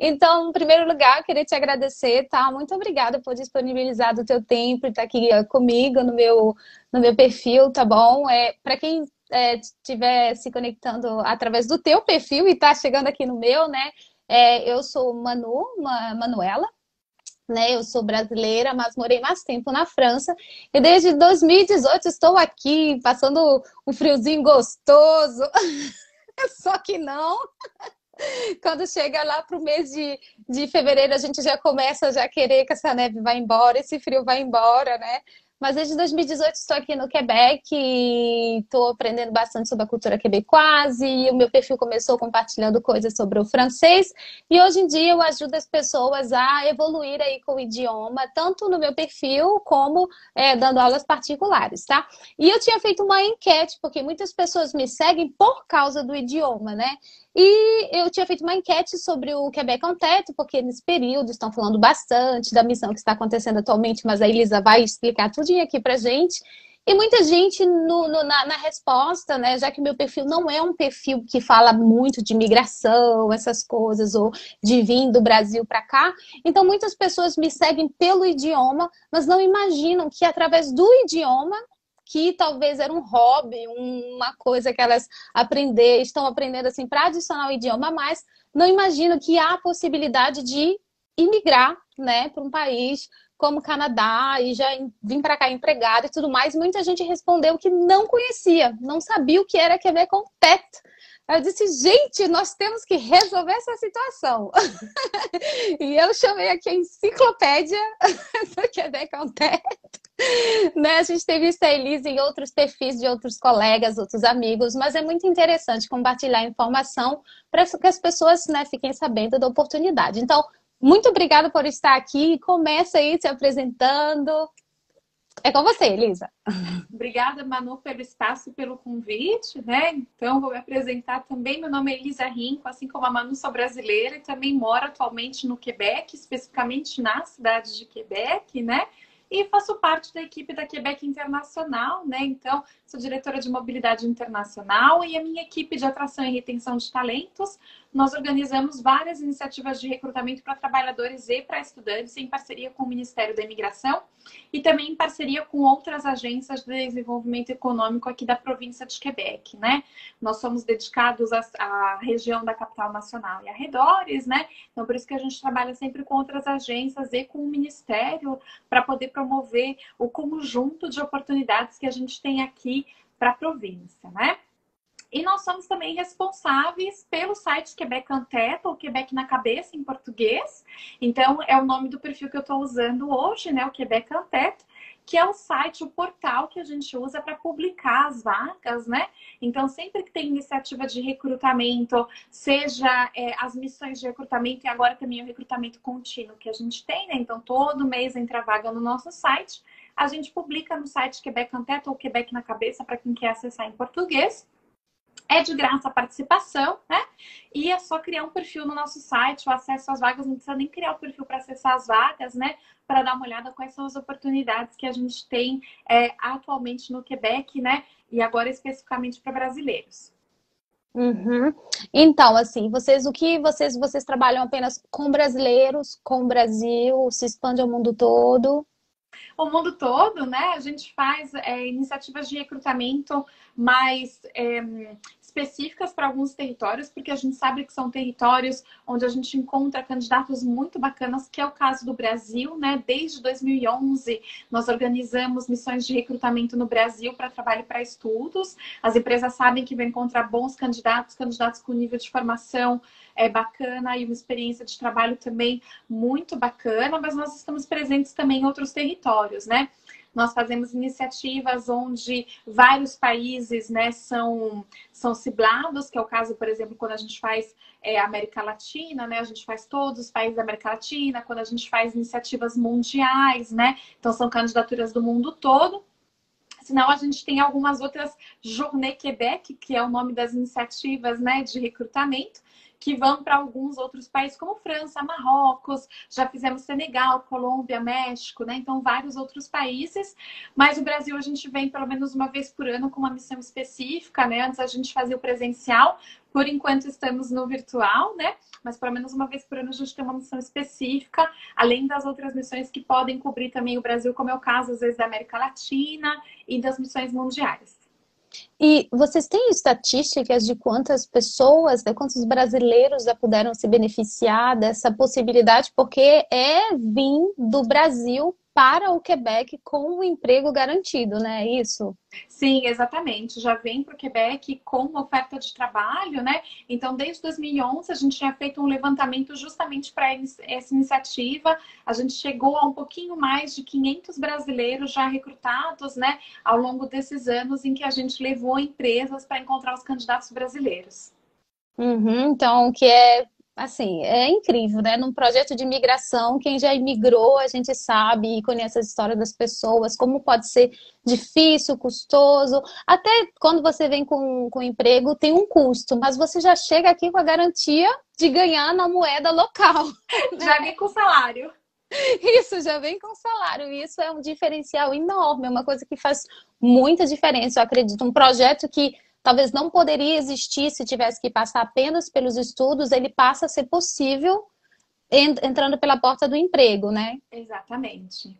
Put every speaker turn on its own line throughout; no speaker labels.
Então, em primeiro lugar, eu queria te agradecer, tá? Muito obrigada por disponibilizar do teu tempo e estar aqui comigo no meu perfil, tá bom? Para quem estiver se conectando através do teu perfil e tá chegando aqui no meu, né? Eu sou Manuela, né? Eu sou brasileira, mas morei mais tempo na França. E desde 2018 estou aqui, passando um friozinho gostoso. Só que não. Quando chega lá pro mês de fevereiro, a gente já começa a querer que essa neve vá embora, esse frio vá embora, né? Mas desde 2018 estou aqui no Quebec e estou aprendendo bastante sobre a cultura quebecoise e o meu perfil começou compartilhando coisas sobre o francês e hoje em dia eu ajudo as pessoas a evoluir aí com o idioma, tanto no meu perfil como dando aulas particulares, tá? E eu tinha feito uma enquete, porque muitas pessoas me seguem por causa do idioma, né? E eu tinha feito uma enquete sobre o Quebec en Tête, porque nesse período estão falando bastante da missão que está acontecendo atualmente, mas a Elisa vai explicar tudinho aqui pra gente. E muita gente na resposta, né? Já que meu perfil não é um perfil que fala muito de migração, essas coisas, ou de vir do Brasil para cá. Então, muitas pessoas me seguem pelo idioma, mas não imaginam que através do idioma que talvez era um hobby, uma coisa que elas estão aprendendo assim para adicionar o idioma, mas não imagino que há a possibilidade de imigrar, né, para um país como o Canadá e já vir para cá empregada e tudo mais. Muita gente respondeu que não conhecia, não sabia o que era Quebec en Tête. Eu disse, gente, nós temos que resolver essa situação. E eu chamei aqui a enciclopédia do Quebec en Tête. Né? A gente tem visto a Elisa em outros perfis de outros colegas, outros amigos, mas é muito interessante compartilhar informação para que as pessoas, né, fiquem sabendo da oportunidade. Então, muito obrigada por estar aqui. Começa aí se apresentando. É com você, Elisa.
Obrigada, Manu, pelo espaço e pelo convite, né? Então, vou me apresentar também. Meu nome é Elisa Rinco, assim como a Manu, sou brasileira e também moro atualmente no Quebec, especificamente na cidade de Quebec, né? E faço parte da equipe da Quebec Internacional, né? Então, sou diretora de mobilidade internacional e a minha equipe de atração e retenção de talentos, nós organizamos várias iniciativas de recrutamento para trabalhadores e para estudantes em parceria com o Ministério da Imigração e também em parceria com outras agências de desenvolvimento econômico aqui da província de Quebec, né? Nós somos dedicados à região da capital nacional e arredores, né? Então, por isso que a gente trabalha sempre com outras agências e com o Ministério para poder promover o conjunto de oportunidades que a gente tem aqui para a província, né? E nós somos também responsáveis pelo site Quebec en Tête, ou Quebec na Cabeça, em português. Então, é o nome do perfil que eu estou usando hoje, né? O Quebec en Tête, que é o site, o portal que a gente usa para publicar as vagas, né? Então, sempre que tem iniciativa de recrutamento, seja as missões de recrutamento e agora também o recrutamento contínuo que a gente tem, né? Então, todo mês entra vaga no nosso site. A gente publica no site Quebec en Tête ou Quebec na Cabeça para quem quer acessar em português. É de graça a participação, né? E é só criar um perfil no nosso site, o acesso às vagas, não precisa nem criar o perfil para acessar as vagas, né? Para dar uma olhada quais são as oportunidades que a gente tem atualmente no Quebec, né? E agora especificamente para brasileiros.
Uhum. Então, assim, vocês trabalham apenas com brasileiros, com o Brasil, se expande ao mundo todo?
O mundo todo, né? A gente faz iniciativas de recrutamento mais específicas para alguns territórios, porque a gente sabe que são territórios onde a gente encontra candidatos muito bacanas, que é o caso do Brasil, né? Desde 2011, nós organizamos missões de recrutamento no Brasil para trabalho e para estudos. As empresas sabem que vão encontrar bons candidatos, candidatos com nível de formação bacana e uma experiência de trabalho também muito bacana, mas nós estamos presentes também em outros territórios, né? Nós fazemos iniciativas onde vários países, né, são ciblados, que é o caso, por exemplo, quando a gente faz América Latina, né? A gente faz todos os países da América Latina, quando a gente faz iniciativas mundiais, né? Então, são candidaturas do mundo todo. Senão, a gente tem algumas outras Journée Québec, que é o nome das iniciativas, né, de recrutamento, que vão para alguns outros países, como França, Marrocos, já fizemos Senegal, Colômbia, México, né? Então, vários outros países. Mas o Brasil, a gente vem pelo menos uma vez por ano com uma missão específica, né? Antes a gente fazia o presencial, por enquanto estamos no virtual, né? Mas pelo menos uma vez por ano a gente tem uma missão específica, além das outras missões que podem cobrir também o Brasil, como é o caso, às vezes, da América Latina e das missões mundiais.
E vocês têm estatísticas de quantas pessoas, né, quantos brasileiros já puderam se beneficiar dessa possibilidade? Porque é vir do Brasil para o Quebec com o emprego garantido, né? É isso?
Sim, exatamente. Já vem para o Quebec com uma oferta de trabalho, né? Então, desde 2011, a gente tinha feito um levantamento justamente para essa iniciativa. A gente chegou a um pouquinho mais de 500 brasileiros já recrutados, né? Ao longo desses anos em que a gente levou empresas para encontrar os candidatos brasileiros.
Uhum, então, que é assim, é incrível, né? Num projeto de imigração, quem já imigrou, a gente sabe e conhece a história das pessoas, como pode ser difícil, custoso. Até quando você vem com emprego, tem um custo, mas você já chega aqui com a garantia de ganhar na moeda local.
Já vem com salário.
Isso já vem com salário, e isso é um diferencial enorme, é uma coisa que faz muita diferença, eu acredito. Um projeto que talvez não poderia existir se tivesse que passar apenas pelos estudos, ele passa a ser possível entrando pela porta do emprego, né?
Exatamente.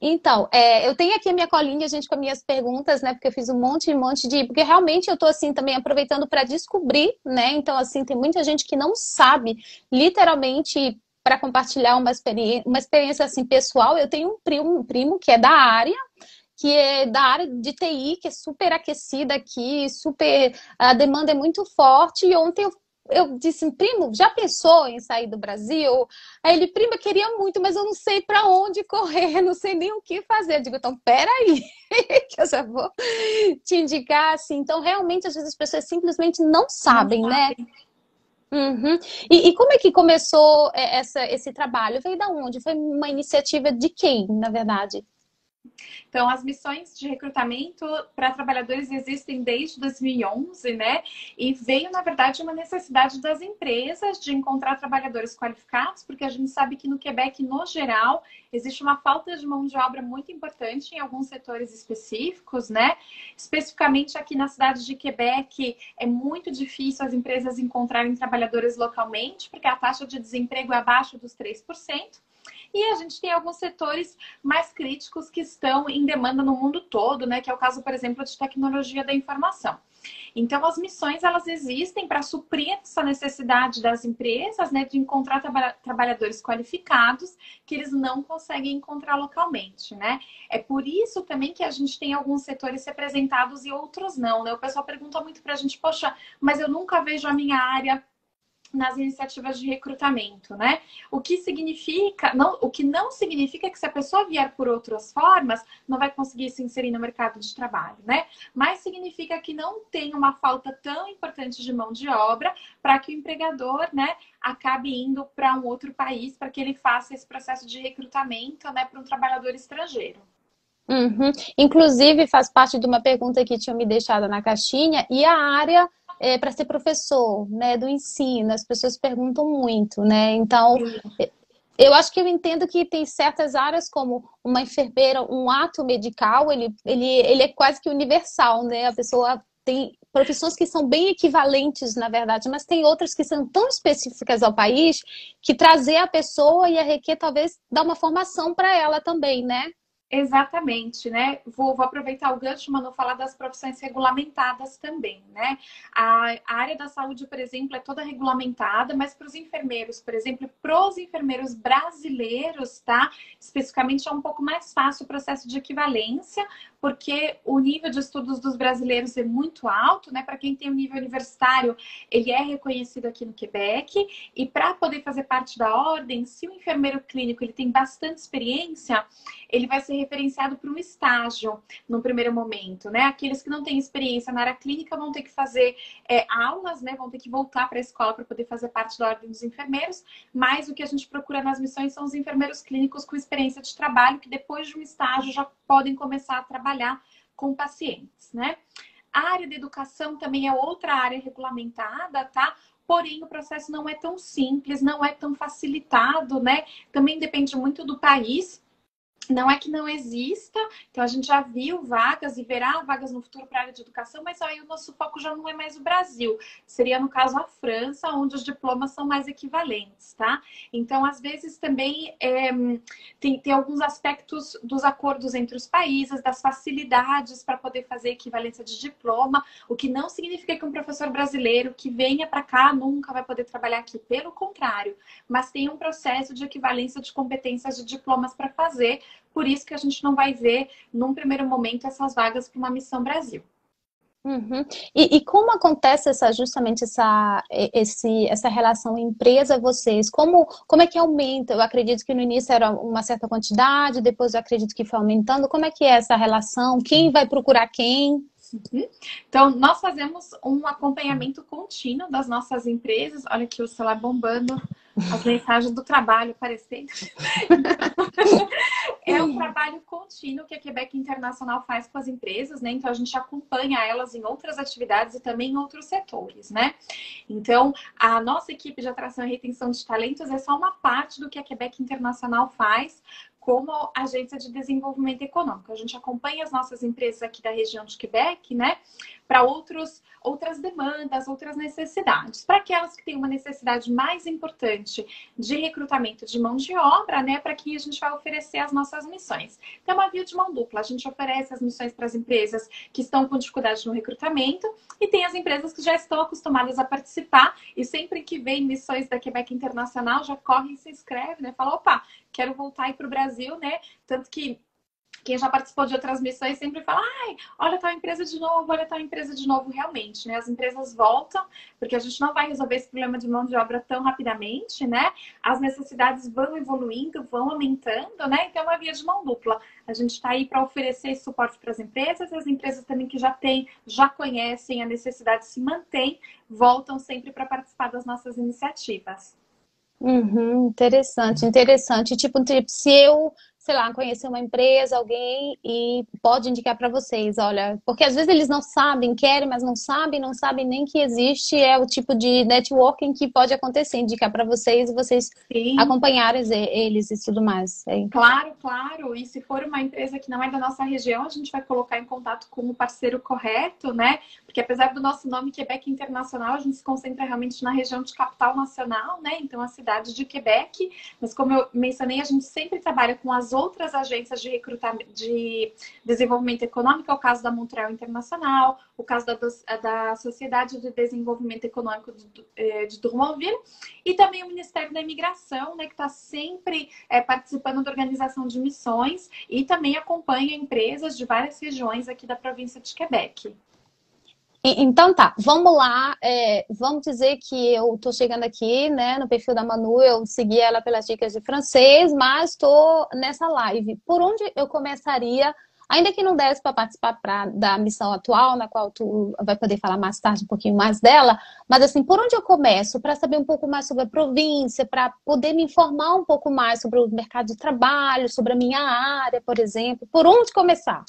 Então, eu tenho aqui a minha colinha, gente, com as minhas perguntas, né? Porque eu fiz um monte de. Porque realmente eu tô, assim, também aproveitando para descobrir, né? Então, assim, tem muita gente que não sabe, literalmente, para compartilhar uma experiência, assim, pessoal. Eu tenho um primo que é da área, que é da área de TI, que é super aquecida aqui, super. A demanda é muito forte. E ontem eu disse, primo, já pensou em sair do Brasil? Aí ele, prima, queria muito, mas eu não sei para onde correr, não sei nem o que fazer. Eu digo, então, peraí, que eu já vou te indicar, assim. Então, realmente, às vezes as pessoas simplesmente não
Não
sabem, né?
sabem.
Uhum. E como é que começou esse trabalho? Veio da onde? Foi uma iniciativa de quem, na verdade?
Então, as missões de recrutamento para trabalhadores existem desde 2011, né? E veio, na verdade, uma necessidade das empresas de encontrar trabalhadores qualificados, porque a gente sabe que no Quebec, no geral, existe uma falta de mão de obra muito importante em alguns setores específicos, né? Especificamente aqui na cidade de Quebec, é muito difícil as empresas encontrarem trabalhadores localmente, porque a taxa de desemprego é abaixo dos 3%. E a gente tem alguns setores mais críticos que estão em demanda no mundo todo, né? Que é o caso, por exemplo, de tecnologia da informação. Então, as missões, elas existem para suprir essa necessidade das empresas, né? De encontrar trabalhadores qualificados que eles não conseguem encontrar localmente, né? É por isso também que a gente tem alguns setores representados e outros não, né? O pessoal pergunta muito para a gente, poxa, mas eu nunca vejo a minha área nas iniciativas de recrutamento, né? O que significa, não, o que não significa que se a pessoa vier por outras formas, não vai conseguir se inserir no mercado de trabalho, né? Mas significa que não tem uma falta tão importante de mão de obra para que o empregador, né, acabe indo para um outro país para que ele faça esse processo de recrutamento, né, para um trabalhador estrangeiro.
Uhum. Inclusive, faz parte de uma pergunta que tinham me deixado na caixinha, e a área para ser professor, né, do ensino, as pessoas perguntam muito, né? Então, eu acho que eu entendo que tem certas áreas, como uma enfermeira, um ato medical, ele é quase que universal, né? A pessoa tem profissões que são bem equivalentes, na verdade, mas tem outras que são tão específicas ao país que trazer a pessoa e a requer talvez dar uma formação para ela também, né?
Exatamente, né? Vou aproveitar o gancho, Manu, falar das profissões regulamentadas também, né? A área da saúde, por exemplo, é toda regulamentada, mas para os enfermeiros, por exemplo, para os enfermeiros brasileiros, tá? Especificamente é um pouco mais fácil o processo de equivalência, porque o nível de estudos dos brasileiros é muito alto, né? Para quem tem um nível universitário, ele é reconhecido aqui no Quebec, e para poder fazer parte da ordem, se o enfermeiro clínico ele tem bastante experiência, ele vai ser referenciado para um estágio no primeiro momento, né? Aqueles que não têm experiência na área clínica vão ter que fazer aulas, né? Vão ter que voltar para a escola para poder fazer parte da ordem dos enfermeiros, mas o que a gente procura nas missões são os enfermeiros clínicos com experiência de trabalho, que depois de um estágio já podem começar a trabalhar com pacientes, né? A área da educação também é outra área regulamentada, tá? porém o processo não é tão simples, não é tão facilitado, né? Também depende muito do país. Não é que não exista, então a gente já viu vagas e verá vagas no futuro para a área de educação, mas aí o nosso foco já não é mais o Brasil. Seria, no caso, a França, onde os diplomas são mais equivalentes, tá? Então, às vezes, também tem alguns aspectos dos acordos entre os países, das facilidades para poder fazer equivalência de diploma, o que não significa que um professor brasileiro que venha para cá nunca vai poder trabalhar aqui. Pelo contrário, mas tem um processo de equivalência de competências de diplomas para fazer. Por isso que a gente não vai ver, num primeiro momento, essas vagas para uma Missão Brasil.
Uhum. E como acontece justamente essa relação empresa-vocês? Como é que aumenta? Eu acredito que no início era uma certa quantidade, depois eu acredito que foi aumentando. Como é que é essa relação? Quem vai procurar quem?
Então, nós fazemos um acompanhamento contínuo das nossas empresas. Olha aqui o celular bombando, as mensagens do trabalho aparecendo. É um trabalho contínuo que a Quebec Internacional faz com as empresas, né? Então, a gente acompanha elas em outras atividades e também em outros setores, né? Então, a nossa equipe de atração e retenção de talentos é só uma parte do que a Quebec Internacional faz como agência de desenvolvimento econômico. A gente acompanha as nossas empresas aqui da região de Quebec, né? Para outras demandas, outras necessidades. Para aquelas que têm uma necessidade mais importante de recrutamento de mão de obra, né? Para quem a gente vai oferecer as nossas missões. Então, é uma via de mão dupla. A gente oferece as missões para as empresas que estão com dificuldade no recrutamento e tem as empresas que já estão acostumadas a participar e sempre que vem missões da Quebec Internacional já corre e se inscreve, né? Fala, opa, quero voltar aí para o Brasil, né? Tanto que quem já participou de outras missões sempre fala, ai, olha tal empresa de novo, olha tal empresa de novo, realmente, né? As empresas voltam, porque a gente não vai resolver esse problema de mão de obra tão rapidamente, né? As necessidades vão evoluindo, vão aumentando, né? Então é uma via de mão dupla. A gente está aí para oferecer esse suporte para as empresas, e as empresas também que já conhecem a necessidade se mantém, voltam sempre para participar das nossas iniciativas.
Uhum, interessante, interessante. Tipo, se eu, sei lá, conhecer uma empresa, alguém e pode indicar para vocês, olha, porque às vezes eles não sabem, querem, mas não sabem nem que existe, é o tipo de networking que pode acontecer, indicar para vocês e vocês
Sim.
acompanharem eles e tudo mais.
Claro, claro. E se for uma empresa que não é da nossa região, a gente vai colocar em contato com o parceiro correto, né? Porque apesar do nosso nome Quebec Internacional, a gente se concentra realmente na região de capital nacional, né? Então, a cidade de Quebec. Mas como eu mencionei, a gente sempre trabalha com as outras agências de recrutamento, de desenvolvimento econômico, é o caso da Montreal Internacional, o caso da Sociedade de Desenvolvimento Econômico de Drummondville, e também o Ministério da Imigração, né? Que está sempre participando da organização de missões e também acompanha empresas de várias regiões aqui da província de Quebec.
Então tá, vamos lá. Vamos dizer que eu tô chegando aqui, né, no perfil da Manu, eu segui ela pelas dicas de francês, mas tô nessa live. Por onde eu começaria, ainda que não desse para participar da missão atual, na qual tu vai poder falar mais tarde um pouquinho mais dela, mas assim, por onde eu começo para saber um pouco mais sobre a província, para poder me informar um pouco mais sobre o mercado de trabalho, sobre a minha área, por exemplo, por onde começar?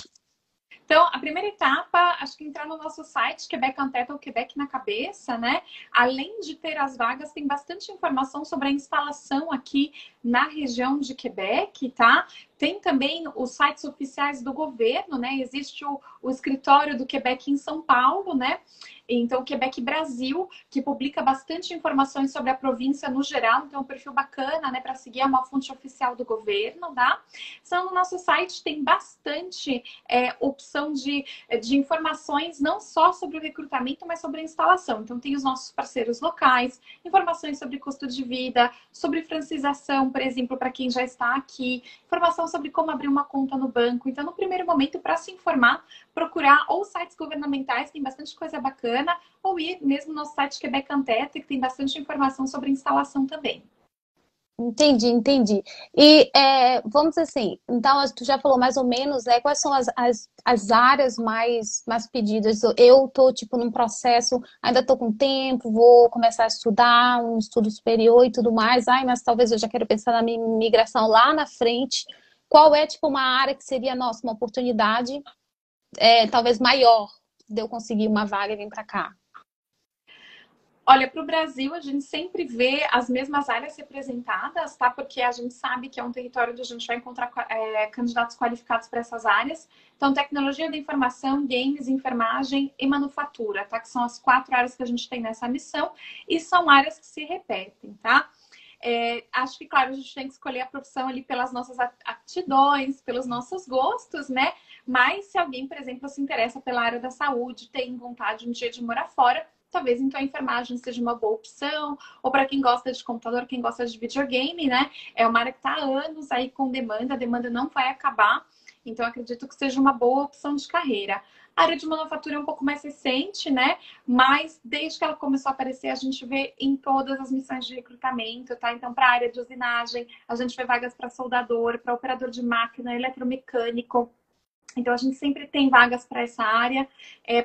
Então, a primeira etapa, acho que entrar no nosso site, Quebec en Tête ou Quebec na Cabeça, né? Além de ter as vagas, tem bastante informação sobre a instalação aqui na região de Quebec, tá? Tem também os sites oficiais do governo, né? Existe o escritório do Quebec em São Paulo, né? Então, Quebec Brasil, que publica bastante informações sobre a província no geral. Então, é um perfil bacana, né? Para seguir, é uma fonte oficial do governo, tá? Então, no nosso site tem bastante opção de informações, não só sobre o recrutamento, mas sobre a instalação. Então, tem os nossos parceiros locais, informações sobre custo de vida, sobre francização, por exemplo, para quem já está aqui, informação sobre como abrir uma conta no banco. Então, no primeiro momento, para se informar, procurar ou sites governamentais, tem bastante coisa bacana, ou ir mesmo no site Quebec en Tête, que tem bastante informação sobre instalação também.
Entendi, entendi. E vamos dizer assim, então tu já falou mais ou menos, né, quais são as áreas mais pedidas. Eu tô, tipo, num processo, ainda tô com tempo, vou começar a estudar, um estudo superior e tudo mais. Ai, mas talvez eu já quero pensar na minha migração lá na frente. Qual é, tipo, uma área que seria, nossa, uma oportunidade talvez maior de eu conseguir uma vaga e vir para cá?
Olha, para o Brasil, a gente sempre vê as mesmas áreas representadas, tá? Porque a gente sabe que é um território onde a gente vai encontrar candidatos qualificados para essas áreas. Então, tecnologia da informação, games, enfermagem e manufatura, tá? Que são as 4 áreas que a gente tem nessa missão e são áreas que se repetem, tá? Acho que, claro, a gente tem que escolher a profissão ali pelas nossas aptidões, pelos nossos gostos, né? Mas se alguém, por exemplo, se interessa pela área da saúde, tem vontade um dia de morar fora, talvez então a enfermagem seja uma boa opção, ou para quem gosta de computador, quem gosta de videogame, né? É uma área que está há anos aí com demanda, a demanda não vai acabar, então acredito que seja uma boa opção de carreira. A área de manufatura é um pouco mais recente, né? Mas desde que ela começou a aparecer, a gente vê em todas as missões de recrutamento, tá? Então, para a área de usinagem, a gente vê vagas para soldador, para operador de máquina, eletromecânico. Então, a gente sempre tem vagas para essa área.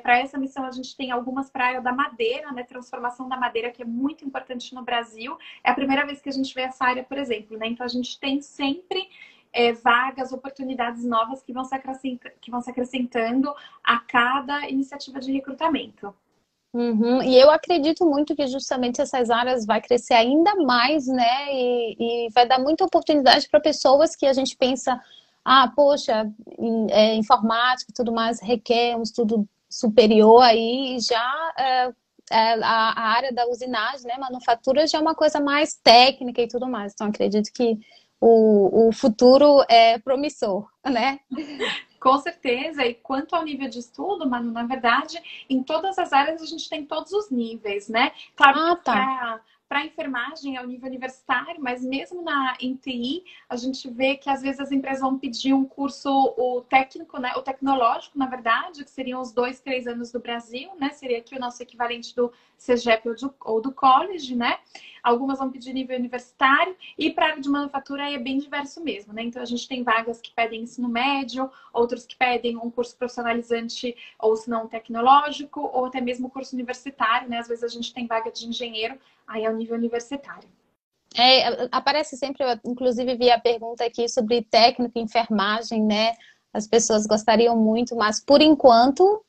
Para essa missão, a gente tem algumas para a área da madeira, né? Transformação da madeira, que é muito importante no Brasil. É a primeira vez que a gente vê essa área, por exemplo, né? Então, a gente tem sempre vagas, oportunidades novas que vão se acrescentando a cada iniciativa de recrutamento.
Uhum. E eu acredito muito que justamente essas áreas vai crescer ainda mais, né? E vai dar muita oportunidade para pessoas que a gente pensa, ah, poxa, informática e tudo mais requer um estudo superior aí, e já a área da usinagem, né, manufatura já é uma coisa mais técnica e tudo mais. Então, acredito que o futuro é promissor, né?
Com certeza, e quanto ao nível de estudo, Manu, na verdade, em todas as áreas a gente tem todos os níveis, né? Claro
Ah,
que
tá.
para enfermagem é o nível universitário, mas mesmo em TI, a gente vê que às vezes as empresas vão pedir um curso, o técnico, né? O tecnológico, na verdade, que seriam os 2, 3 anos do Brasil, né? Seria aqui o nosso equivalente do CEGEP ou do college, né? Algumas vão pedir nível universitário, e para a área de manufatura é bem diverso mesmo, né? Então a gente tem vagas que pedem ensino médio, outros que pedem um curso profissionalizante ou se não tecnológico, ou até mesmo curso universitário, né? Às vezes a gente tem vaga de engenheiro, aí é o nível universitário.
Aparece sempre, eu inclusive vi a pergunta aqui sobre técnico em enfermagem, né? As pessoas gostariam muito, mas por enquanto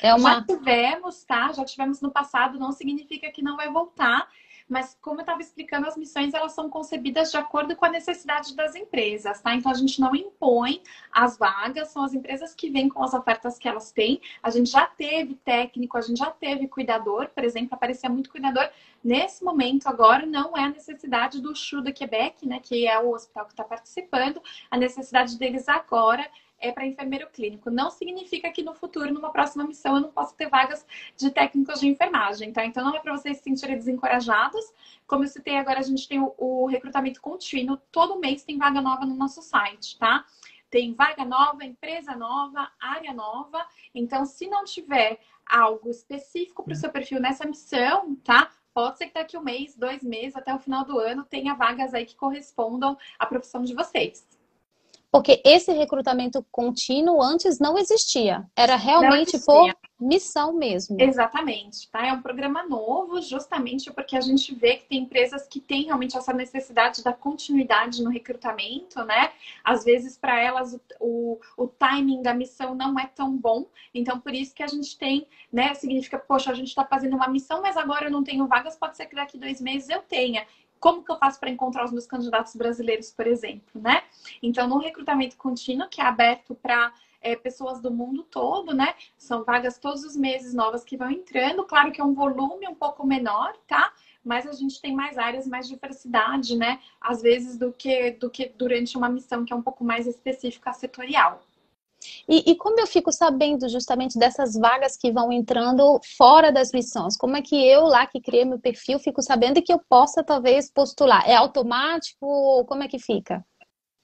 é
Já
uma.
tivemos, tá? Já tivemos no passado, não significa que não vai voltar. Mas, como eu estava explicando, as missões elas são concebidas de acordo com a necessidade das empresas, tá? Então, a gente não impõe as vagas, são as empresas que vêm com as ofertas que elas têm. A gente já teve técnico, a gente já teve cuidador, por exemplo, aparecia muito cuidador. Nesse momento, agora, não é a necessidade do CHU do Quebec, né? Que é o hospital que está participando. A necessidade deles agora é para enfermeiro clínico. Não significa que no futuro, numa próxima missão, eu não possa ter vagas de técnicos de enfermagem, tá? Então, não é para vocês se sentirem desencorajados. Como eu citei, agora a gente tem o recrutamento contínuo. Todo mês tem vaga nova no nosso site, tá? Tem vaga nova, empresa nova, área nova. Então, se não tiver algo específico para o seu perfil nessa missão, tá? Pode ser que daqui 1 mês, 2 meses, até o final do ano, tenha vagas aí que correspondam à profissão de vocês.
Porque esse recrutamento contínuo antes não existia. Era
Não
realmente por
existia.
missão mesmo.
Exatamente, tá? É um programa novo, justamente porque a gente vê que tem empresas que têm realmente essa necessidade da continuidade no recrutamento, né? Às vezes, para elas, o timing da missão não é tão bom. Então, por isso que a gente tem, né? Significa, poxa, a gente está fazendo uma missão, mas agora eu não tenho vagas, pode ser que daqui 2 meses eu tenha. Como que eu faço para encontrar os meus candidatos brasileiros, por exemplo, né? Então, no recrutamento contínuo, que é aberto para pessoas do mundo todo, né? São vagas todos os meses novas que vão entrando. Claro que é um volume um pouco menor, tá? Mas a gente tem mais áreas, mais diversidade, né? Às vezes do que durante uma missão que é um pouco mais específica, setorial.
E como eu fico sabendo justamente dessas vagas que vão entrando fora das missões? Como é que eu lá que criei meu perfil fico sabendo que eu possa talvez postular? É automático ou como é que fica?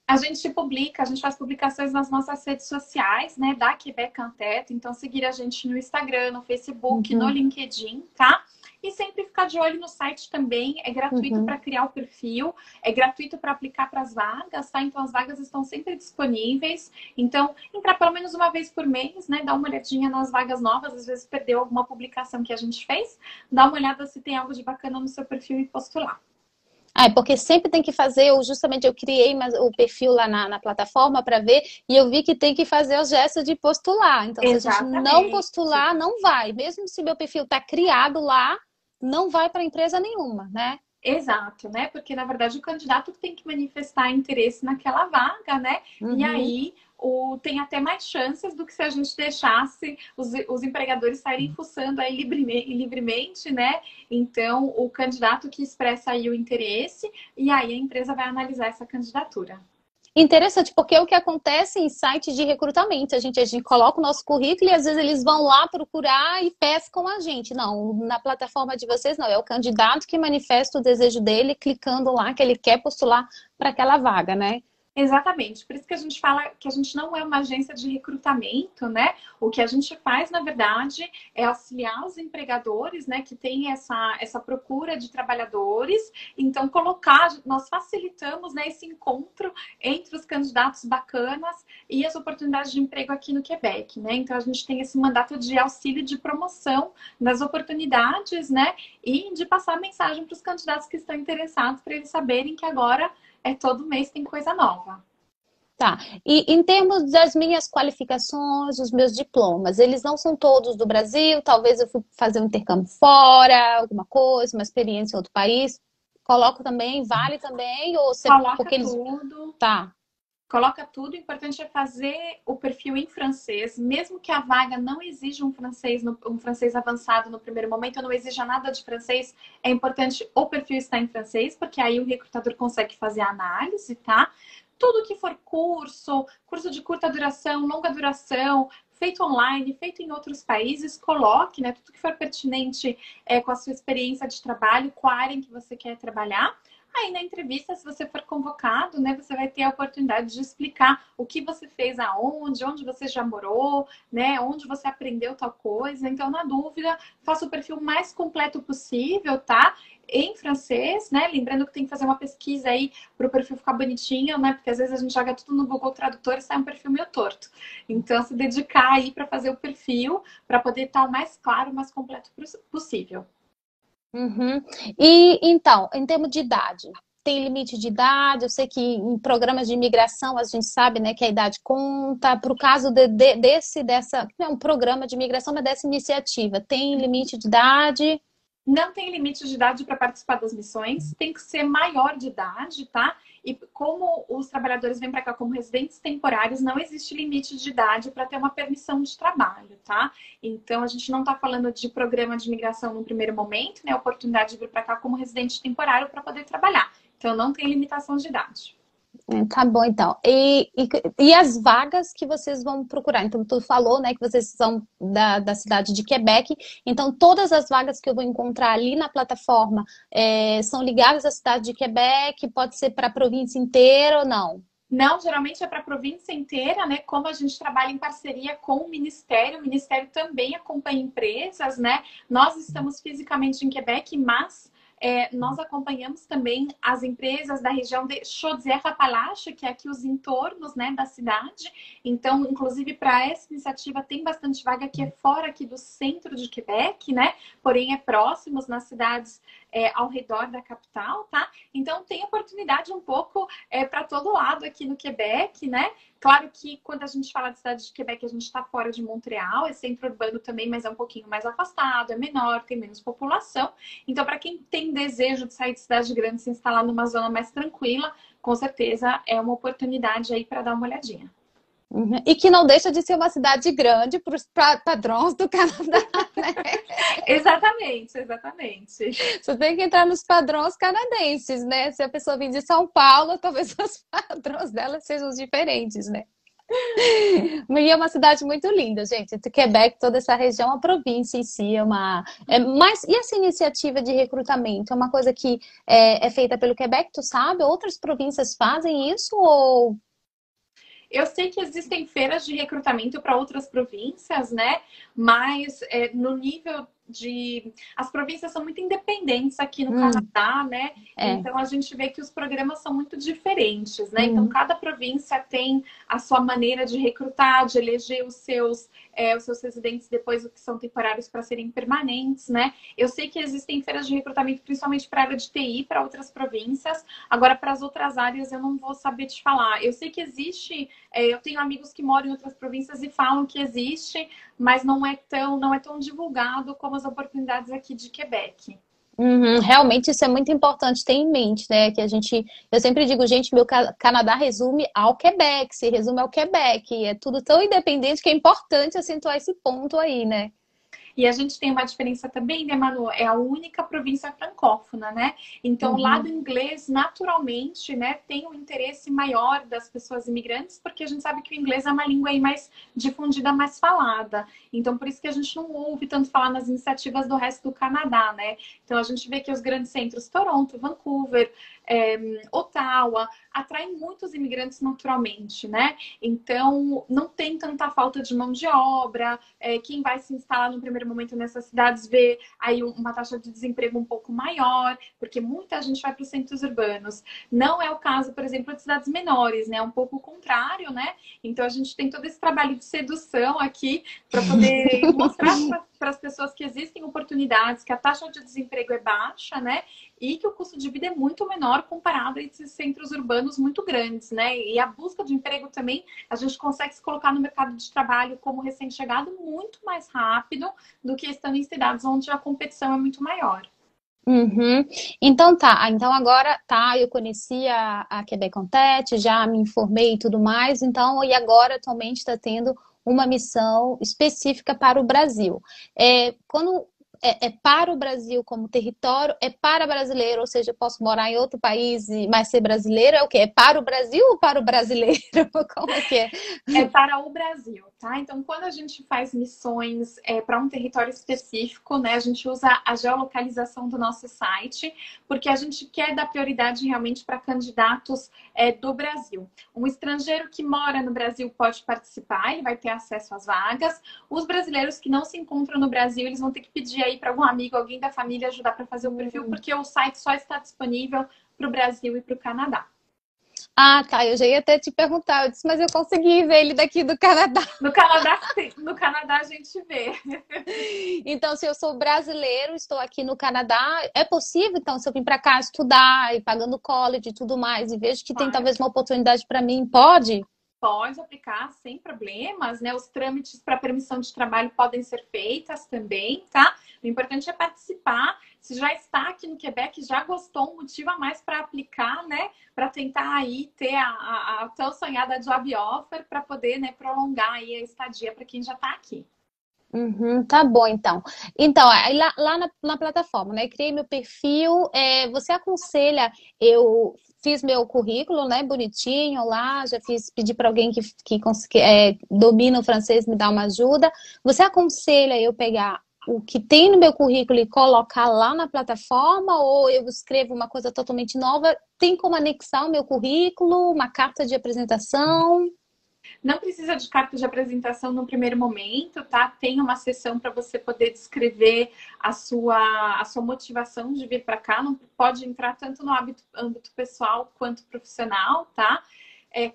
A gente publica, a gente faz publicações nas nossas redes sociais, né, da Quebec Anteto. Então, seguir a gente no Instagram, no Facebook, no LinkedIn, tá? E sempre ficar de olho no site também. É gratuito para criar o perfil, é gratuito para aplicar para as vagas, tá? Então, as vagas estão sempre disponíveis. Então, entrar pelo menos uma vez por mês, né? Dar uma olhadinha nas vagas novas. Às vezes, perdeu alguma publicação que a gente fez. Dá uma olhada se tem algo de bacana no seu perfil e postular.
Porque sempre tem que fazer, justamente eu criei o perfil lá na plataforma para ver, e eu vi que tem que fazer o gesto de postular. Então, se a gente não postular, não vai. Mesmo se meu perfil está criado lá, não vai para empresa nenhuma, né?
Exato, né? Porque, na verdade, o candidato tem que manifestar interesse naquela vaga, né? E
Uhum.
aí tem até mais chances do que se a gente deixasse os empregadores saírem fuçando aí livremente, né? Então, o candidato que expressa aí o interesse, e aí a empresa vai analisar essa candidatura.
Interessante, porque é o que acontece em sites de recrutamento. A gente coloca o nosso currículo e às vezes eles vão lá procurar e pescam a gente. Não, na plataforma de vocês não. É o candidato que manifesta o desejo dele, clicando lá que ele quer postular para aquela vaga, né?
Exatamente, por isso que a gente fala que a gente não é uma agência de recrutamento, né? O que a gente faz, na verdade, é auxiliar os empregadores, né, que têm essa procura de trabalhadores. Então, nós facilitamos, né, esse encontro entre os candidatos bacanas e as oportunidades de emprego aqui no Quebec, né? Então, a gente tem esse mandato de auxílio de promoção das oportunidades, né? E de passar mensagem para os candidatos que estão interessados, para eles saberem que agora todo mês tem coisa nova.
Tá. E em termos das minhas qualificações, os meus diplomas, eles não são todos do Brasil, talvez eu fui fazer um intercâmbio fora, alguma coisa, uma experiência em outro país. Coloco também, vale também, ou você,
Coloca
porque eles.
tudo.
Tá.
Coloca tudo, o importante é fazer o perfil em francês, mesmo que a vaga não exija um francês avançado no primeiro momento, não exija nada de francês, é importante o perfil estar em francês, porque aí o recrutador consegue fazer a análise, tá? Tudo que for curso de curta duração, longa duração, feito online, feito em outros países, coloque, né? Tudo que for pertinente com a sua experiência de trabalho, com a área em que você quer trabalhar. Aí na entrevista, se você for convocado, né, você vai ter a oportunidade de explicar o que você fez aonde, onde você já morou, né, onde você aprendeu tal coisa. Então, na dúvida, faça o perfil mais completo possível, tá? Em francês, né? Lembrando que tem que fazer uma pesquisa aí para o perfil ficar bonitinho, né? Porque às vezes a gente joga tudo no Google Tradutor e sai um perfil meio torto. Então, se dedicar aí para fazer o perfil, para poder estar o mais claro, o mais completo possível.
Uhum. E então, em termos de idade, tem limite de idade? Eu sei que em programas de imigração a gente sabe, né, que a idade conta. Para o caso dessa, não é um programa de imigração, mas dessa iniciativa, tem limite de idade?
Não tem limite de idade para participar das missões, tem que ser maior de idade, tá? E como os trabalhadores vêm para cá como residentes temporários, não existe limite de idade para ter uma permissão de trabalho, tá? Então, a gente não está falando de programa de imigração no primeiro momento, né? Oportunidade de vir para cá como residente temporário para poder trabalhar. Então, não tem limitação de idade.
Tá bom, então. E as vagas que vocês vão procurar? Então, tu falou, né, que vocês são da cidade de Quebec. Então, todas as vagas que eu vou encontrar ali na plataforma são ligadas à cidade de Quebec? Pode ser para a província inteira ou não?
Não, geralmente é para a província inteira, né? Como a gente trabalha em parceria com o Ministério também acompanha empresas, né? Nós estamos fisicamente em Quebec, mas nós acompanhamos também as empresas da região de Chaudière-Appalaches, que é aqui os entornos, né, da cidade. Então, inclusive, para essa iniciativa tem bastante vaga que é fora aqui do centro de Quebec, né? Porém, é próximos nas cidades ao redor da capital, tá? Então, tem oportunidade um pouco para todo lado aqui no Quebec, né? Claro que quando a gente fala de cidade de Quebec, a gente está fora de Montreal, é centro urbano também, mas é um pouquinho mais afastado, é menor, tem menos população. Então, para quem tem desejo de sair de cidade grande e se instalar numa zona mais tranquila, com certeza é uma oportunidade aí para dar uma olhadinha.
Uhum. E que não deixa de ser uma cidade grande para os padrões do Canadá, né?
Exatamente, exatamente.
Você tem que entrar nos padrões canadenses, né? Se a pessoa vir de São Paulo, talvez os padrões dela sejam diferentes, né? E é uma cidade muito linda, gente. Quebec, toda essa região, a província em si mas e essa iniciativa de recrutamento? É uma coisa que é feita pelo Quebec, tu sabe? Outras províncias fazem isso ou...
Eu sei que existem feiras de recrutamento para outras províncias, né? Mas no nível de... As províncias são muito independentes aqui no Canadá, né? Então, a gente vê que os programas são muito diferentes, né? Então, cada província tem a sua maneira de recrutar, de eleger os seus residentes depois que são temporários para serem permanentes, né? Eu sei que existem feiras de recrutamento, principalmente para a área de TI, para outras províncias. Agora, para as outras áreas, eu não vou saber te falar. Eu sei que existe... eu tenho amigos que moram em outras províncias e falam que existe, mas não é tão divulgado como as oportunidades aqui de Quebec.
Realmente isso é muito importante ter em mente, né? Que a gente, eu sempre digo, gente, meu Canadá resume ao Quebec, se resume ao Quebec, é tudo tão independente que é importante acentuar esse ponto aí, né?
E a gente tem uma diferença também, né, Manu? É a única província francófona, né? Então, o lado
Uhum.
inglês, naturalmente, né, tem um interesse maior das pessoas imigrantes, porque a gente sabe que o inglês é uma língua aí mais difundida, mais falada. Então, por isso que a gente não ouve tanto falar nas iniciativas do resto do Canadá, né? Então, a gente vê que os grandes centros, Toronto, Vancouver, Ottawa, atraem muitos imigrantes naturalmente, né? Então, não tem tanta falta de mão de obra. Quem vai se instalar no primeiro momento nessas cidades vê aí uma taxa de desemprego um pouco maior, porque muita gente vai para os centros urbanos. Não é o caso, por exemplo, de cidades menores, né? É um pouco o contrário, né? Então, a gente tem todo esse trabalho de sedução aqui para poder mostrar para as pessoas que existem oportunidades, que a taxa de desemprego é baixa, né? E que o custo de vida é muito menor comparado a esses centros urbanos muito grandes, né? E a busca de emprego também, a gente consegue se colocar no mercado de trabalho como recém-chegado muito mais rápido do que estando em cidades onde a competição é muito maior.
Uhum. Então tá, então agora tá, eu conheci a Quebec Contet, já me informei e tudo mais, então, e agora atualmente está tendo uma missão específica para o Brasil. Quando é para o Brasil como território, é para brasileiro, ou seja, eu posso morar em outro país mas ser brasileiro, é o quê? É para o Brasil ou para o brasileiro? Como é que é?
É para o Brasil, tá? Então, quando a gente faz missões para um território específico, né, a gente usa a geolocalização do nosso site, porque a gente quer dar prioridade realmente para candidatos do Brasil. Um estrangeiro que mora no Brasil pode participar, ele vai ter acesso às vagas. Os brasileiros que não se encontram no Brasil, eles vão ter que pedir aí para algum amigo, alguém da família ajudar para fazer o perfil, porque o site só está disponível para o Brasil e para o Canadá.
Ah, tá, eu já ia até te perguntar, eu disse, mas eu consegui ver ele daqui do Canadá.
No Canadá, sim. No Canadá a gente vê.
Então, se eu sou brasileiro, estou aqui no Canadá, é possível, então, se eu vim para cá estudar e pagando college e tudo mais, e vejo que tem talvez uma oportunidade para mim, pode?
Pode aplicar sem problemas, né? Os trâmites para permissão de trabalho podem ser feitas também, tá? O importante é participar. Se já está aqui no Quebec, já gostou, um motivo a mais para aplicar, né? Para tentar aí ter a tão sonhada job offer para poder, né, prolongar aí a estadia para quem já está aqui.
Uhum, tá bom, então. Então, aí lá na plataforma, né? Criei meu perfil. Você aconselha, eu fiz meu currículo, né? Bonitinho lá, já fiz, pedi para alguém que domina o francês me dar uma ajuda. Você aconselha eu pegar o que tem no meu currículo e colocar lá na plataforma, ou eu escrevo uma coisa totalmente nova? Tem como anexar o meu currículo, uma carta de apresentação?
Não precisa de carta de apresentação no primeiro momento, tá? Tem uma sessão para você poder descrever a sua motivação de vir para cá. Não pode entrar tanto no âmbito pessoal quanto profissional, tá?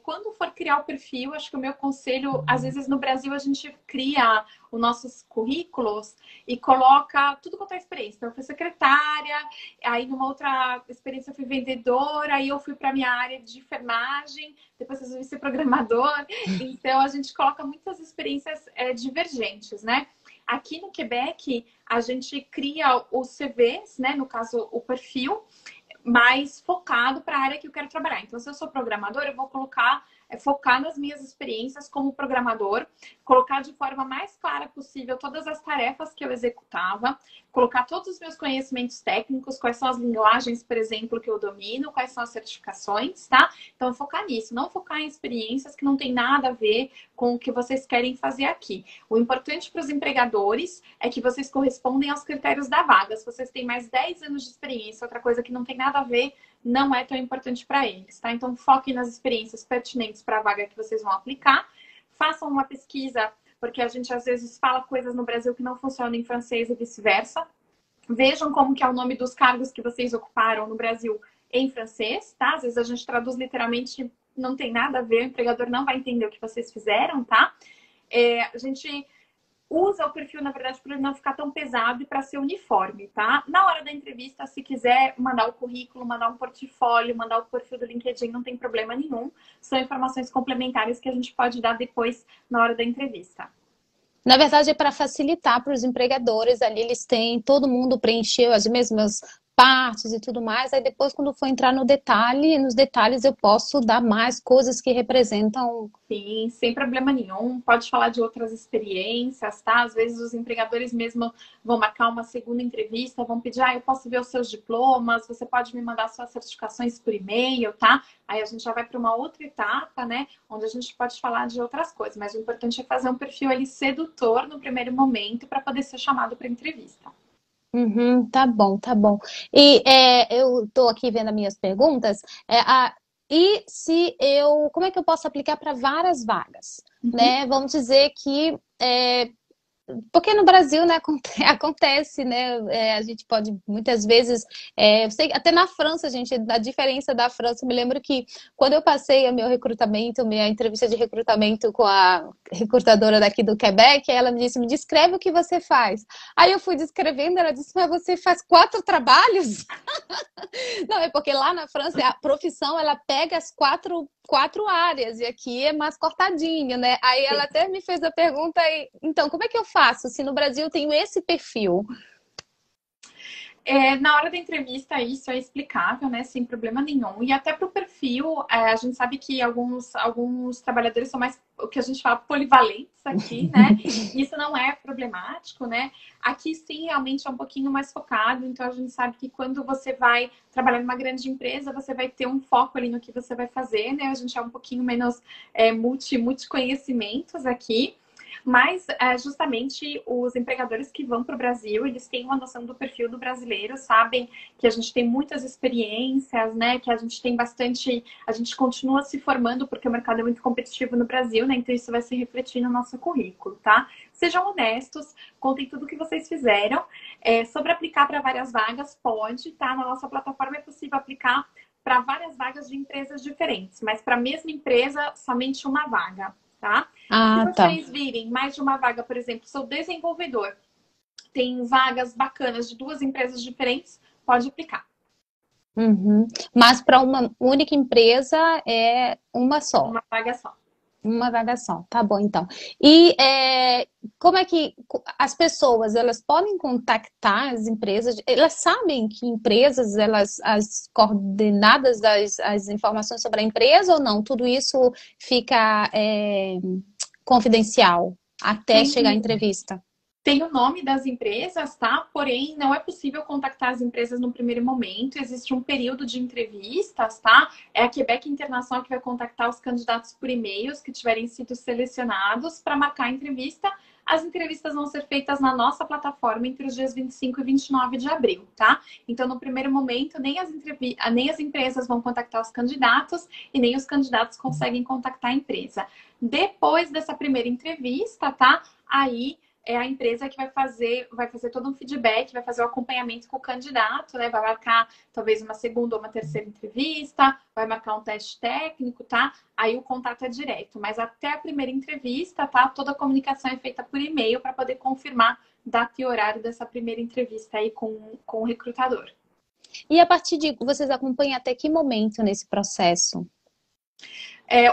Quando for criar o perfil, acho que o meu conselho, às vezes no Brasil a gente cria os nossos currículos e coloca tudo quanto é experiência. Então, eu fui secretária, aí numa outra experiência eu fui vendedora, aí eu fui para minha área de enfermagem, depois resolvi ser programador. Então, a gente coloca muitas experiências divergentes, né? Aqui no Quebec, a gente cria os CVs, né? No caso, o perfil, mais focado para a área que eu quero trabalhar. Então, se eu sou programador, eu vou focar nas minhas experiências como programador, colocar de forma mais clara possível todas as tarefas que eu executava, colocar todos os meus conhecimentos técnicos, quais são as linguagens, por exemplo, que eu domino, quais são as certificações, tá? Então, focar nisso, não focar em experiências que não tem nada a ver com o que vocês querem fazer aqui. O importante para os empregadores é que vocês correspondem aos critérios da vaga. Se vocês têm mais 10 anos de experiência, outra coisa que não tem nada a ver, não é tão importante para eles, tá? Então, foquem nas experiências pertinentes para a vaga que vocês vão aplicar. Façam uma pesquisa, porque a gente às vezes fala coisas no Brasil que não funcionam em francês e vice-versa. Vejam como que é o nome dos cargos que vocês ocuparam no Brasil em francês, tá? Às vezes a gente traduz literalmente, não tem nada a ver, o empregador não vai entender o que vocês fizeram, tá? A gente usa o perfil, na verdade, para ele não ficar tão pesado e para ser uniforme, tá? Na hora da entrevista, se quiser mandar o currículo, mandar um portfólio, mandar o perfil do LinkedIn, não tem problema nenhum. São informações complementares que a gente pode dar depois na hora da entrevista.
Na verdade, é para facilitar para os empregadores ali, eles têm, todo mundo preencheu as mesmas partes e tudo mais, aí depois, quando for entrar no detalhe, nos detalhes eu posso dar mais coisas que representam.
Sim, sem problema nenhum. Pode falar de outras experiências, tá? Às vezes os empregadores mesmo vão marcar uma segunda entrevista, vão pedir, eu posso ver os seus diplomas, você pode me mandar suas certificações por e-mail, tá? Aí a gente já vai para uma outra etapa, né? Onde a gente pode falar de outras coisas, mas o importante é fazer um perfil ali sedutor no primeiro momento para poder ser chamado para entrevista.
Uhum, tá bom, tá bom. E eu estou aqui vendo as minhas perguntas. E se eu, como é que eu posso aplicar para várias vagas,
Uhum.
né? Vamos dizer que porque no Brasil, né, acontece, né? A gente pode muitas vezes, eu sei, até na França, gente, a diferença da França, eu me lembro que quando eu passei o meu recrutamento, minha entrevista de recrutamento com a recrutadora daqui do Quebec, ela me disse, me descreve o que você faz. Aí eu fui descrevendo, ela disse, mas você faz 4 trabalhos? Não, é porque lá na França a profissão ela pega as quatro áreas e aqui é mais cortadinho, né? Aí ela
Sim.
até me fez a pergunta aí, então como é que eu faço se no Brasil eu tenho esse perfil?
Na hora da entrevista, isso é explicável, né? Sem problema nenhum. E até para o perfil, a gente sabe que alguns trabalhadores são mais, o que a gente fala, polivalentes aqui, né? Isso não é problemático, né? Aqui sim, realmente é um pouquinho mais focado. Então, a gente sabe que quando você vai trabalhar numa grande empresa, você vai ter um foco ali no que você vai fazer, né? A gente é um pouquinho menos multi-conhecimentos aqui. Mas, justamente, os empregadores que vão para o Brasil, eles têm uma noção do perfil do brasileiro, sabem que a gente tem muitas experiências, né? Que a gente tem bastante... A gente continua se formando, porque o mercado é muito competitivo no Brasil, né? Então, isso vai se refletir no nosso currículo, tá? Sejam honestos, contem tudo o que vocês fizeram. Sobre aplicar para várias vagas, pode, tá? Na nossa plataforma é possível aplicar para várias vagas de empresas diferentes, mas para a mesma empresa, somente uma vaga, tá? Se
Ah, tá.
vocês virem mais de uma vaga, por exemplo, sou desenvolvedor, tem vagas bacanas de 2 empresas diferentes, pode aplicar.
Uhum. Mas para uma única empresa é uma só.
Uma vaga só.
Uma vaga só, tá bom então. E como é que as pessoas elas podem contactar as empresas? Elas sabem que empresas, elas, as coordenadas das as informações sobre a empresa ou não? Tudo isso fica confidencial até chegar à
Tem
entrevista.
Tem o nome das empresas, tá? Porém, não é possível contactar as empresas no primeiro momento. Existe um período de entrevistas, tá? É a Quebec Internacional que vai contactar os candidatos por e-mails que tiverem sido selecionados para marcar a entrevista. As entrevistas vão ser feitas na nossa plataforma entre os dias 25 e 29 de abril, tá? Então, no primeiro momento, nem as empresas vão contactar os candidatos e nem os candidatos conseguem contactar a empresa. Depois dessa primeira entrevista, tá? Aí é a empresa que vai fazer todo um feedback, vai fazer o acompanhamento com o candidato, né? Vai marcar talvez uma segunda ou uma terceira entrevista, vai marcar um teste técnico, tá? Aí o contato é direto. Mas até a primeira entrevista, tá? Toda a comunicação é feita por e-mail para poder confirmar data e horário dessa primeira entrevista aí com o recrutador.
E a partir de vocês acompanham até que momento nesse processo?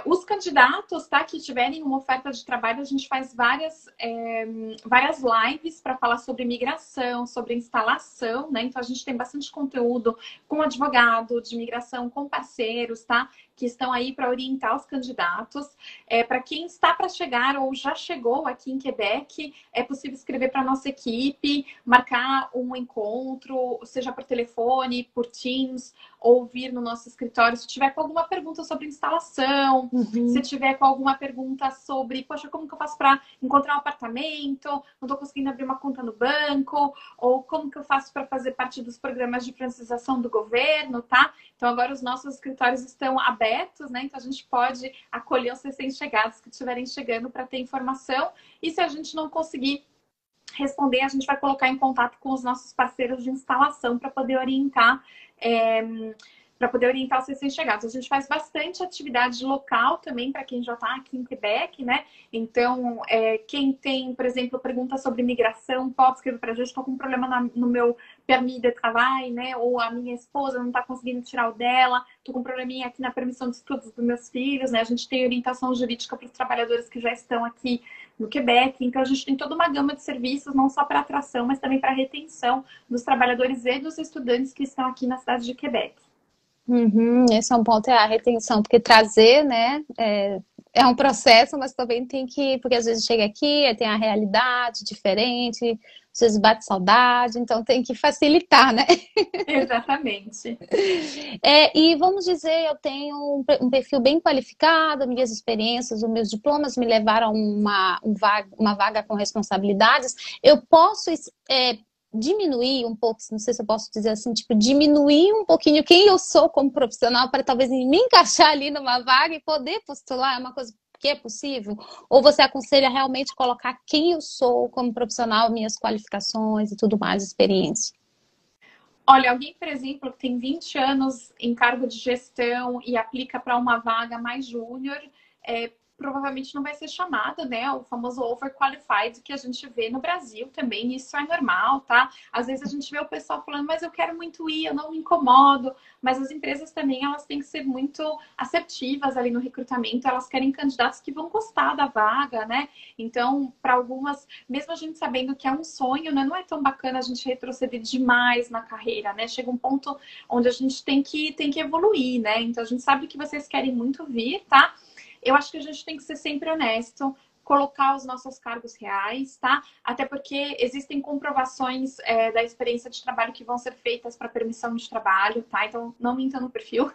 Os candidatos, tá, que tiverem uma oferta de trabalho, a gente faz várias lives para falar sobre migração, sobre instalação, né? Então a gente tem bastante conteúdo com advogado de imigração, com parceiros, tá? Que estão aí para orientar os candidatos. Para quem está para chegar ou já chegou aqui em Quebec, é possível escrever para a nossa equipe, marcar um encontro, seja por telefone, por Teams, ou vir no nosso escritório se tiver com alguma pergunta sobre instalação, se
Uhum.
tiver com alguma pergunta sobre, poxa, como que eu faço para encontrar um apartamento? Não estou conseguindo abrir uma conta no banco, ou como que eu faço para fazer parte dos programas de francização do governo, tá? Então agora os nossos escritórios estão abertos, né? Então a gente pode acolher os recém-chegados que estiverem chegando para ter informação. E se a gente não conseguir responder, a gente vai colocar em contato com os nossos parceiros de instalação para poder orientar os recém-chegados. A gente faz bastante atividade local também para quem já está aqui em Quebec, né? Então, quem tem, por exemplo, pergunta sobre migração, pode escrever para a gente. Estou com um problema no meu permis de travail, né? Ou a minha esposa não está conseguindo tirar o dela, tô com um probleminha aqui na permissão de estudos dos meus filhos, né? A gente tem orientação jurídica para os trabalhadores que já estão aqui no Quebec. Então, a gente tem toda uma gama de serviços, não só para atração, mas também para retenção dos trabalhadores e dos estudantes que estão aqui na cidade de Quebec.
Esse é um ponto, é a retenção, porque trazer, né, é um processo, mas também tem que, porque às vezes chega aqui, tem a realidade diferente, às vezes bate saudade, então tem que facilitar, né?
Exatamente.
E vamos dizer, eu tenho um perfil bem qualificado, minhas experiências, os meus diplomas me levaram a uma vaga com responsabilidades. Eu posso diminuir um pouco, não sei se eu posso dizer assim, tipo, diminuir um pouquinho quem eu sou como profissional para talvez me encaixar ali numa vaga e poder postular, é uma coisa que é possível? Ou você aconselha realmente colocar quem eu sou como profissional, minhas qualificações e tudo mais, experiência?
Olha, alguém, por exemplo, que tem 20 anos em cargo de gestão e aplica para uma vaga mais júnior, provavelmente não vai ser chamada, né? O famoso overqualified que a gente vê no Brasil também, isso é normal, tá? Às vezes a gente vê o pessoal falando, mas eu quero muito ir, eu não me incomodo. Mas as empresas também, elas têm que ser muito assertivas ali no recrutamento, elas querem candidatos que vão gostar da vaga, né? Então, para algumas, mesmo a gente sabendo que é um sonho, né? Não é tão bacana a gente retroceder demais na carreira, né? Chega um ponto onde a gente tem que evoluir, né? Então, a gente sabe que vocês querem muito vir, tá? Eu acho que a gente tem que ser sempre honesto, colocar os nossos cargos reais, tá? Até porque existem comprovações da experiência de trabalho que vão ser feitas para permissão de trabalho, tá? Então, não minta no perfil.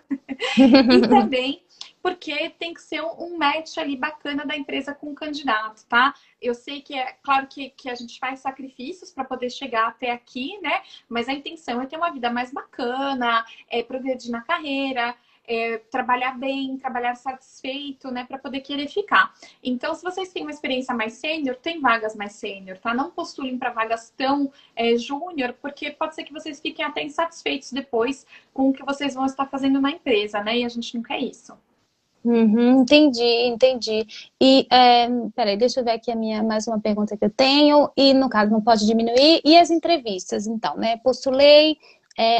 E também porque tem que ser um match ali bacana da empresa com o candidato, tá? Eu sei que é claro que a gente faz sacrifícios para poder chegar até aqui, né? Mas a intenção é ter uma vida mais bacana, progredir na carreira, trabalhar bem, trabalhar satisfeito, né, para poder querer ficar. Então, se vocês têm uma experiência mais sênior, tem vagas mais sênior, tá? Não postulem para vagas tão júnior, porque pode ser que vocês fiquem até insatisfeitos depois com o que vocês vão estar fazendo na empresa, né? E a gente não quer isso.
Entendi. E, peraí, deixa eu ver aqui mais uma pergunta que eu tenho. E, no caso, não pode diminuir. E as entrevistas, então, né? Postulei,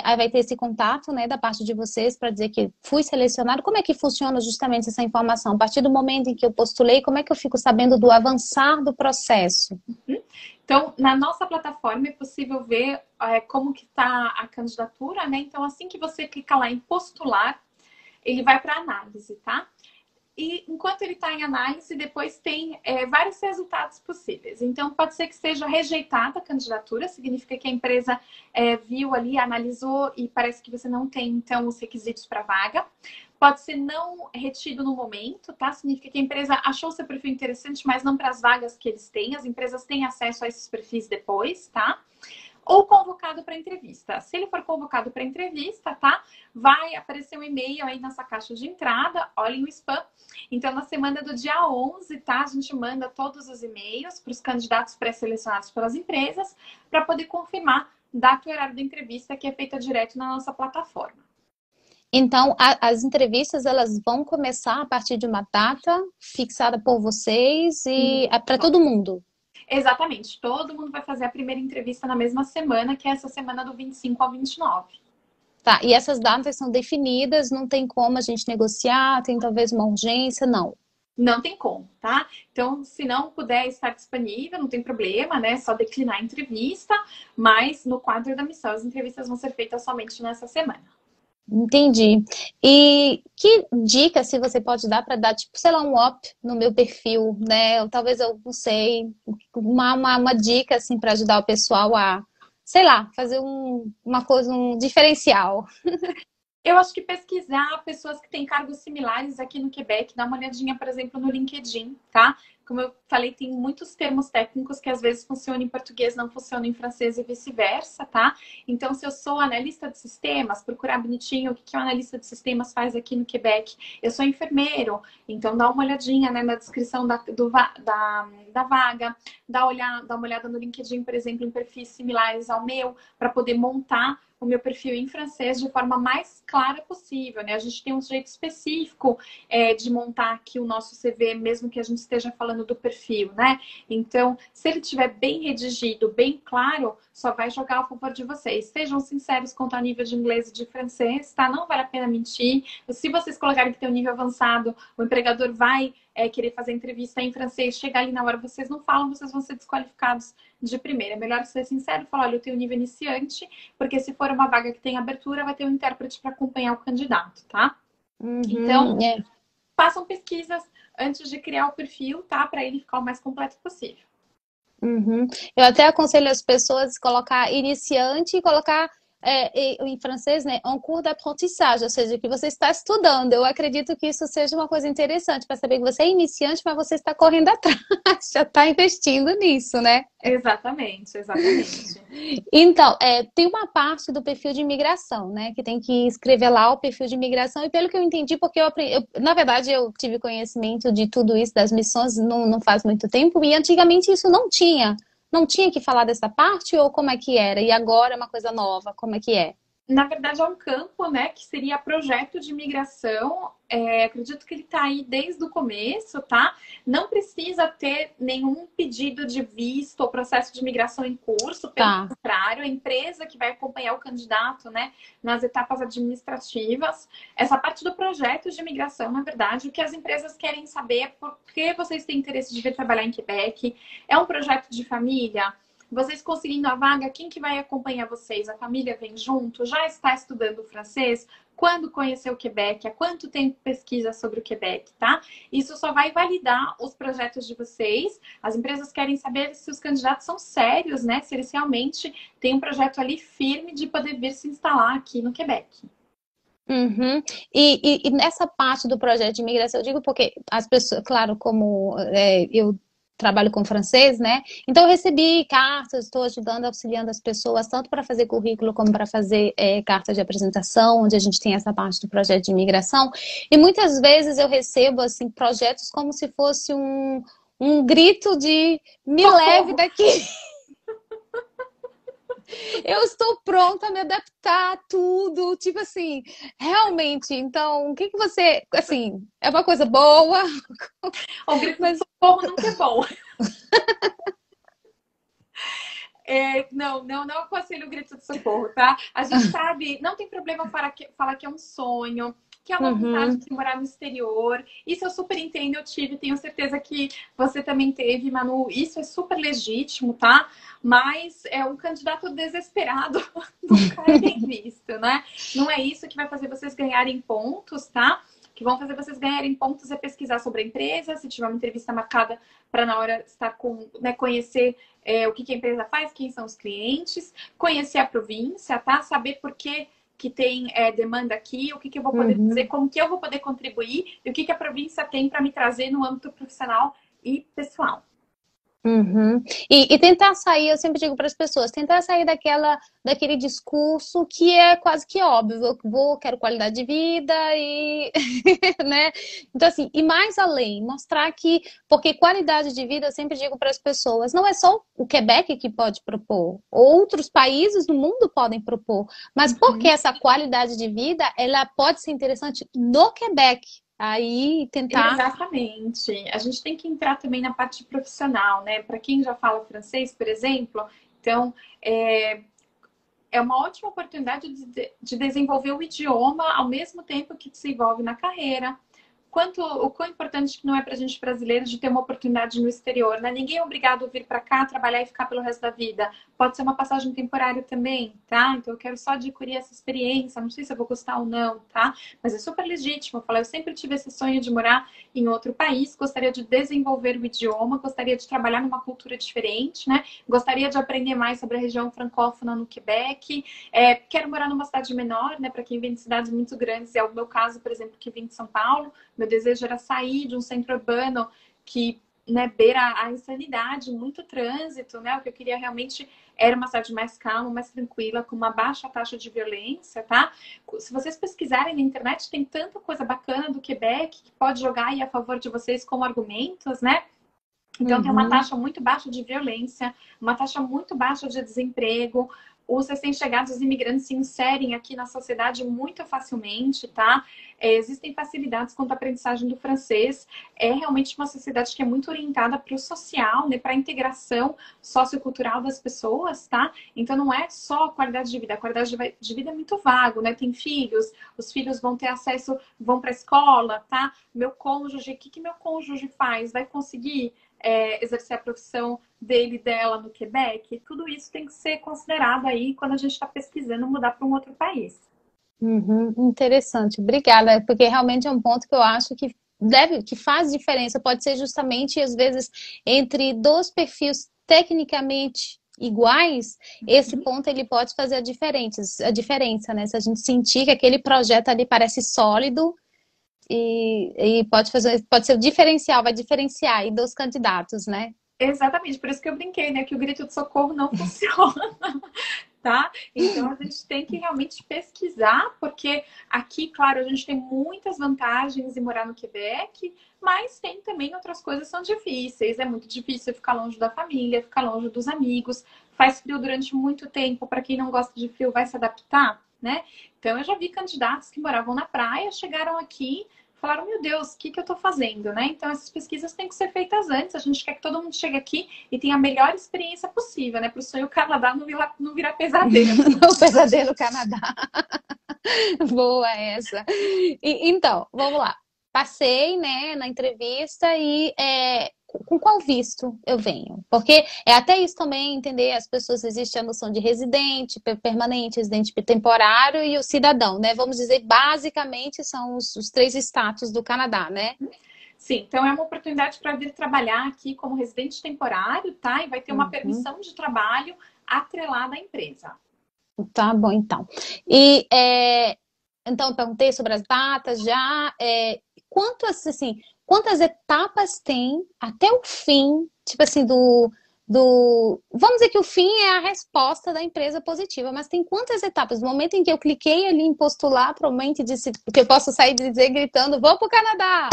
aí vai ter esse contato, né, da parte de vocês para dizer que fui selecionado. Como é que funciona justamente essa informação? A partir do momento em que eu postulei, como é que eu fico sabendo do avançar do processo?
Então, na nossa plataforma é possível ver como que está a candidatura, né? Então, assim que você clica lá em postular, ele vai para análise, tá? E enquanto ele está em análise, depois tem vários resultados possíveis. Então, pode ser que seja rejeitada a candidatura, significa que a empresa viu ali, analisou e parece que você não tem, então, os requisitos para vaga. Pode ser não retido no momento, tá? Significa que a empresa achou seu perfil interessante, mas não para as vagas que eles têm. As empresas têm acesso a esses perfis depois, tá? Ou convocado para entrevista. Se ele for convocado para entrevista, tá? Vai aparecer um e-mail aí nessa caixa de entrada, olhem o spam. Então, na semana do dia 11, tá? A gente manda todos os e-mails para os candidatos pré-selecionados pelas empresas para poder confirmar data e horário da entrevista que é feita direto na nossa plataforma.
Então, as entrevistas, elas vão começar a partir de uma data fixada por vocês e é para todo mundo?
Exatamente. Todo mundo vai fazer a primeira entrevista na mesma semana, que é essa semana do 25 ao 29.
Tá, e essas datas são definidas, não tem como a gente negociar, tem talvez uma urgência, não?
Não tem como, tá? Então, se não puder estar disponível, não tem problema, né? Só declinar a entrevista, mas no quadro da missão, as entrevistas vão ser feitas somente nessa semana.
Entendi. E que dica se você pode dar para dar, tipo, sei lá, um up no meu perfil, né? Ou talvez eu não sei, uma dica assim para ajudar o pessoal a, sei lá, fazer uma coisa, um diferencial.
Eu acho que pesquisar pessoas que têm cargos similares aqui no Quebec, dá uma olhadinha, por exemplo, no LinkedIn, tá? Como eu falei, tem muitos termos técnicos que às vezes funcionam em português, não funcionam em francês e vice-versa, tá? Então, se eu sou analista de sistemas, procurar bonitinho o que o analista de sistemas faz aqui no Quebec. Eu sou enfermeiro, então dá uma olhadinha, né, na descrição da vaga, dá uma olhada no LinkedIn, por exemplo, em perfis similares ao meu, para poder montar o meu perfil em francês de forma mais clara possível, né? A gente tem um jeito específico de montar aqui o nosso CV, mesmo que a gente esteja falando do perfil, né? Então, se ele estiver bem redigido, bem claro, só vai jogar a favor de vocês. Sejam sinceros quanto ao nível de inglês e de francês, tá? Não vale a pena mentir. Se vocês colocarem que tem um nível avançado, o empregador vai querer fazer entrevista em francês, chegar ali na hora, vocês não falam, vocês vão ser desqualificados de primeira. É melhor ser sincero e falar, olha, eu tenho nível iniciante, porque se for uma vaga que tem abertura, vai ter um intérprete para acompanhar o candidato, tá? Então, façam pesquisas antes de criar o perfil, tá? Para ele ficar o mais completo possível.
Eu até aconselho as pessoas a colocar iniciante e colocar em francês, né, en cours d'apprentissage, ou seja, que você está estudando. Eu acredito que isso seja uma coisa interessante para saber que você é iniciante, mas você está correndo atrás, já está investindo nisso, né?
Exatamente, exatamente.
Então, tem uma parte do perfil de imigração, né? Que tem que escrever lá o perfil de imigração. E pelo que eu entendi, porque na verdade, eu tive conhecimento de tudo isso, das missões, não faz muito tempo. E antigamente isso não tinha. Não tinha que falar dessa parte ou como é que era? E agora é uma coisa nova, como é que é?
Na verdade, é um campo, né, que seria projeto de imigração. Acredito que ele está aí desde o começo, tá? Não precisa ter nenhum pedido de visto ou processo de imigração em curso. Pelo contrário, a empresa que vai acompanhar o candidato, né, nas etapas administrativas. Essa parte do projeto de imigração, na verdade, o que as empresas querem saber é por que vocês têm interesse de vir trabalhar em Quebec. É um projeto de família? Vocês conseguindo a vaga, quem que vai acompanhar vocês? A família vem junto? Já está estudando francês? Quando conheceu o Quebec? Há quanto tempo pesquisa sobre o Quebec, tá? Isso só vai validar os projetos de vocês. As empresas querem saber se os candidatos são sérios, né? Se eles realmente têm um projeto ali firme de poder vir se instalar aqui no Quebec.
E nessa parte do projeto de imigração, eu digo porque as pessoas, claro, como eu trabalho com francês, né? Então eu recebi cartas, estou ajudando, auxiliando as pessoas, tanto para fazer currículo como para fazer carta de apresentação, onde a gente tem essa parte do projeto de imigração. E muitas vezes eu recebo assim projetos como se fosse um grito de me leve daqui. Eu estou pronta a me adaptar a tudo, tipo assim, realmente. Então, o que você, assim, é uma coisa boa?
O grito de socorro nunca é bom. Não aconselho o grito de socorro, tá? A gente sabe, não tem problema falar que é um sonho, que é uma vontade de morar no exterior. Isso eu super entendo, eu tive, tenho certeza que você também teve, Manu. Isso é super legítimo, tá? Mas é um candidato desesperado nunca é bem visto, né? Não é isso que vai fazer vocês ganharem pontos, tá? Que vão fazer vocês ganharem pontos é pesquisar sobre a empresa, se tiver uma entrevista marcada para na hora estar conhecer o que a empresa faz, quem são os clientes, conhecer a província, tá? Saber por que tem demanda aqui, o que eu vou poder fazer, como que eu vou poder contribuir e o que a província tem para me trazer no âmbito profissional e pessoal.
E tentar sair, eu sempre digo para as pessoas, tentar sair daquele discurso que é quase que óbvio, quero qualidade de vida e, né? Então assim, e mais além, mostrar que, porque qualidade de vida, eu sempre digo para as pessoas, não é só o Quebec que pode propor, outros países do mundo podem propor, mas porque essa qualidade de vida, ela pode ser interessante no Quebec. Aí tentar...
Exatamente. A gente tem que entrar também na parte profissional, né? Para quem já fala francês, por exemplo, então é uma ótima oportunidade de desenvolver o idioma ao mesmo tempo que desenvolve na carreira. O quão importante que não é para a gente brasileiros de ter uma oportunidade no exterior, né? Ninguém é obrigado a vir para cá, trabalhar e ficar pelo resto da vida. Pode ser uma passagem temporária também, tá? Então eu quero só adquirir essa experiência, não sei se eu vou gostar ou não, tá? Mas é super legítimo. Eu sempre tive esse sonho de morar em outro país, gostaria de desenvolver o idioma, gostaria de trabalhar numa cultura diferente, né? Gostaria de aprender mais sobre a região francófona no Quebec. Quero morar numa cidade menor, né? Para quem vem de cidades muito grandes, é o meu caso, por exemplo, que vim de São Paulo. Meu desejo era sair de um centro urbano que, né, beira a insanidade, muito trânsito, né? O que eu queria realmente era uma cidade mais calma, mais tranquila, com uma baixa taxa de violência, tá? Se vocês pesquisarem na internet, tem tanta coisa bacana do Quebec que pode jogar aí a favor de vocês como argumentos, né? Então tem uma taxa muito baixa de violência, uma taxa muito baixa de desemprego. os recém-chegados, os imigrantes se inserem aqui na sociedade muito facilmente, tá? Existem facilidades quanto à aprendizagem do francês. É realmente uma sociedade que é muito orientada para o social, né? Para a integração sociocultural das pessoas, tá? Então não é só a qualidade de vida. A qualidade de vida é muito vago, né? Tem filhos, os filhos vão ter acesso, vão para a escola, tá? Meu cônjuge, o que meu cônjuge faz? Vai conseguir exercer a profissão dele, dela no Quebec? Tudo isso tem que ser considerado aí quando a gente está pesquisando mudar para um outro país.
Interessante, obrigada, porque realmente é um ponto que eu acho que faz diferença, pode ser justamente, às vezes, entre dois perfis tecnicamente iguais, esse ponto ele pode fazer a diferença, né? Se a gente sentir que aquele projeto ali parece sólido e pode ser o diferencial, vai diferenciar aí dos candidatos, né?
Exatamente, por isso que eu brinquei, né? Que o grito de socorro não funciona. Tá? Então a gente tem que realmente pesquisar, porque aqui, claro, a gente tem muitas vantagens em morar no Quebec, mas tem também outras coisas que são difíceis. É muito difícil ficar longe da família, ficar longe dos amigos. Faz frio durante muito tempo. Para quem não gosta de frio, vai se adaptar, né? Então eu já vi candidatos que moravam na praia, chegaram aqui, falaram, meu Deus, o que eu estou fazendo, né? Então essas pesquisas têm que ser feitas antes. A gente quer que todo mundo chegue aqui e tenha a melhor experiência possível, né? Para o sonho Canadá não virar pesadelo.
O pesadelo Canadá. Boa essa. Então, vamos lá. Passei, né, na entrevista e com qual visto eu venho? Porque é até isso também entender, as pessoas, existe a noção de residente, permanente, residente temporário e o cidadão, né? Vamos dizer, basicamente são os três status do Canadá, né?
Sim, então é uma oportunidade para vir trabalhar aqui como residente temporário, tá? E vai ter uma permissão de trabalho atrelada à empresa.
Tá bom, então. E então eu perguntei sobre as datas já. Quantas etapas tem até o fim, tipo assim, Vamos dizer que o fim é a resposta da empresa positiva, mas tem quantas etapas? No momento em que eu cliquei ali em postular, provavelmente disse que eu posso sair de dizer gritando, vou para o Canadá!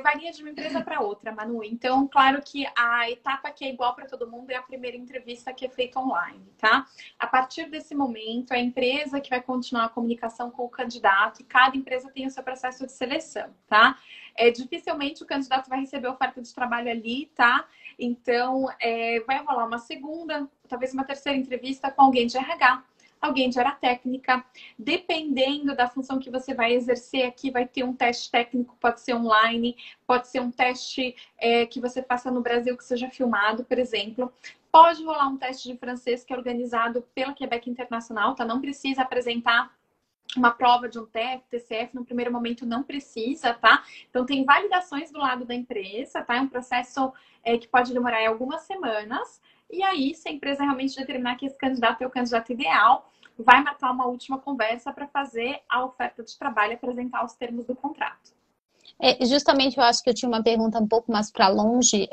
Varia de uma empresa para outra, Manu. Então, claro que a etapa que é igual para todo mundo é a primeira entrevista que é feita online, tá? A partir desse momento, é a empresa que vai continuar a comunicação com o candidato e cada empresa tem o seu processo de seleção, tá? Dificilmente o candidato vai receber oferta de trabalho ali, tá? Então, vai rolar uma segunda, talvez uma terceira entrevista com alguém de RH, alguém de área técnica. Dependendo da função que você vai exercer aqui, vai ter um teste técnico, pode ser online, pode ser um teste que você faça no Brasil, que seja filmado, por exemplo. Pode rolar um teste de francês que é organizado pela Quebec Internacional, tá? Não precisa apresentar uma prova de um TEF, TCF, no primeiro momento não precisa, tá? Então tem validações do lado da empresa, tá? É um processo que pode demorar algumas semanas. E aí, se a empresa realmente determinar que esse candidato é o candidato ideal, vai marcar uma última conversa para fazer a oferta de trabalho e apresentar os termos do contrato.
Justamente eu acho que eu tinha uma pergunta um pouco mais para longe,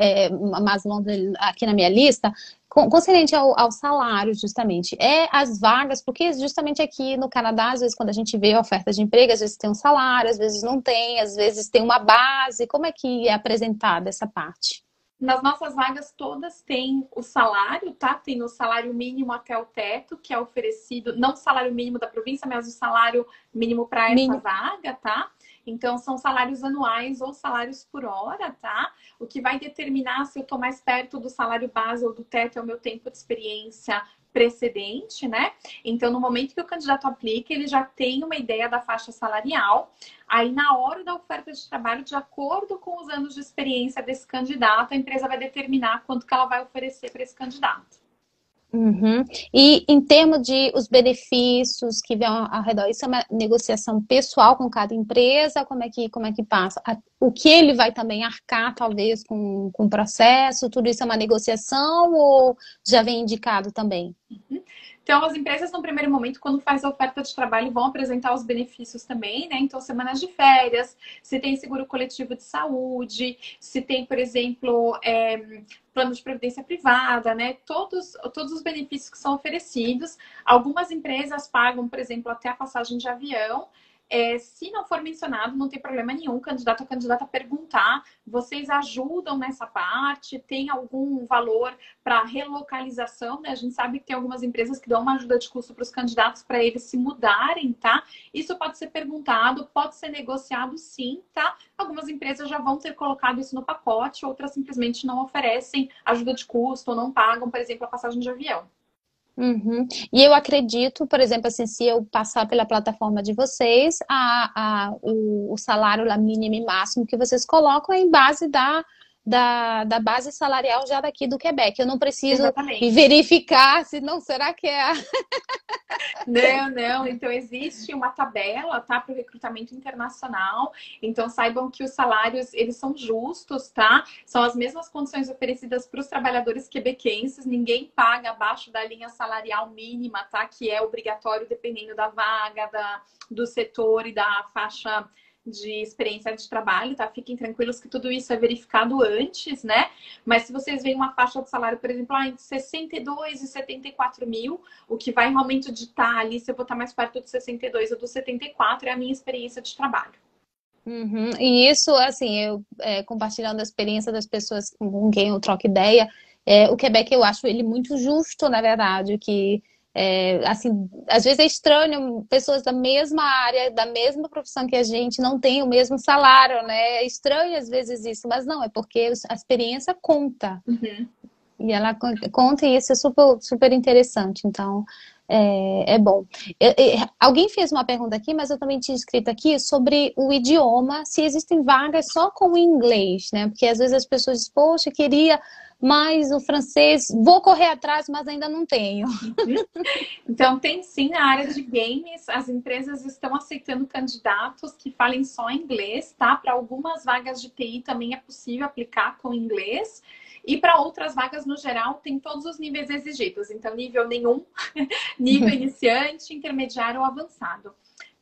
mais longe aqui na minha lista, concernente ao salário, justamente. As vagas, porque justamente aqui no Canadá, às vezes quando a gente vê a oferta de emprego, às vezes tem um salário, às vezes não tem, às vezes tem uma base. Como é que é apresentada essa parte?
Nas nossas vagas todas tem o salário, tá? Tem o salário mínimo até o teto, que é oferecido, não o salário mínimo da província, mas o salário mínimo para essa vaga, tá? Então, são salários anuais ou salários por hora, tá? O que vai determinar se eu estou mais perto do salário base ou do teto é o meu tempo de experiência precedente, né? Então, no momento que o candidato aplica, ele já tem uma ideia da faixa salarial. Aí, na hora da oferta de trabalho, de acordo com os anos de experiência desse candidato, a empresa vai determinar quanto que ela vai oferecer para esse candidato.
Uhum. E em termos de os benefícios que vêm ao redor, isso é uma negociação pessoal com cada empresa? Como é que passa? O que ele vai também arcar, talvez, com o processo? Tudo isso é uma negociação ou já vem indicado também?
Então, as empresas, no primeiro momento, quando faz a oferta de trabalho, vão apresentar os benefícios também, né? Então, semanas de férias, se tem seguro coletivo de saúde, se tem, por exemplo, plano de previdência privada, né? Todos os benefícios que são oferecidos. Algumas empresas pagam, por exemplo, até a passagem de avião. Se não for mencionado, não tem problema nenhum, candidato a candidata perguntar. Vocês ajudam nessa parte? Tem algum valor para relocalização, né? A gente sabe que tem algumas empresas que dão uma ajuda de custo para os candidatos para eles se mudarem, tá? Isso pode ser perguntado, pode ser negociado sim, tá? Algumas empresas já vão ter colocado isso no pacote, outras simplesmente não oferecem ajuda de custo ou não pagam, por exemplo, a passagem de avião.
Uhum. E eu acredito, por exemplo, assim, se eu passar pela plataforma de vocês, o salário lá mínimo e máximo que vocês colocam é em base da base salarial já daqui do Quebec. Eu não preciso
Exatamente.
verificar se não, será que é a...
Não, não. Então, existe uma tabela, tá, para o recrutamento internacional. Então, saibam que os salários, eles são justos, tá? São as mesmas condições oferecidas para os trabalhadores quebequenses. Ninguém paga abaixo da linha salarial mínima, tá? Que é obrigatório dependendo da vaga, do setor e da faixa de experiência de trabalho, tá? Fiquem tranquilos que tudo isso é verificado antes, né? Mas se vocês veem uma faixa de salário, por exemplo, entre 62 e 74 mil, o que vai realmente ditar ali, se eu vou estar mais perto do 62 ou do 74, é a minha experiência de trabalho.
Uhum. E isso, assim, eu compartilhando a experiência das pessoas com quem eu troco ideia, o Quebec eu acho ele muito justo, na verdade, que assim, às vezes é estranho pessoas da mesma área, da mesma profissão que a gente não tem o mesmo salário, né? É estranho às vezes isso, mas não, é porque a experiência conta.
Uhum.
E ela conta e isso é super, super interessante, então é bom. Alguém fez uma pergunta aqui, mas eu também tinha escrito aqui sobre o idioma, se existem vagas só com o inglês, né? Porque às vezes as pessoas dizem, poxa, eu queria mais o francês, vou correr atrás, mas ainda não tenho.
Então, tem sim na área de games, as empresas estão aceitando candidatos que falem só inglês, tá? Para algumas vagas de TI também é possível aplicar com inglês. E para outras vagas, no geral, tem todos os níveis exigidos. Então, nível nenhum, nível iniciante, intermediário ou avançado.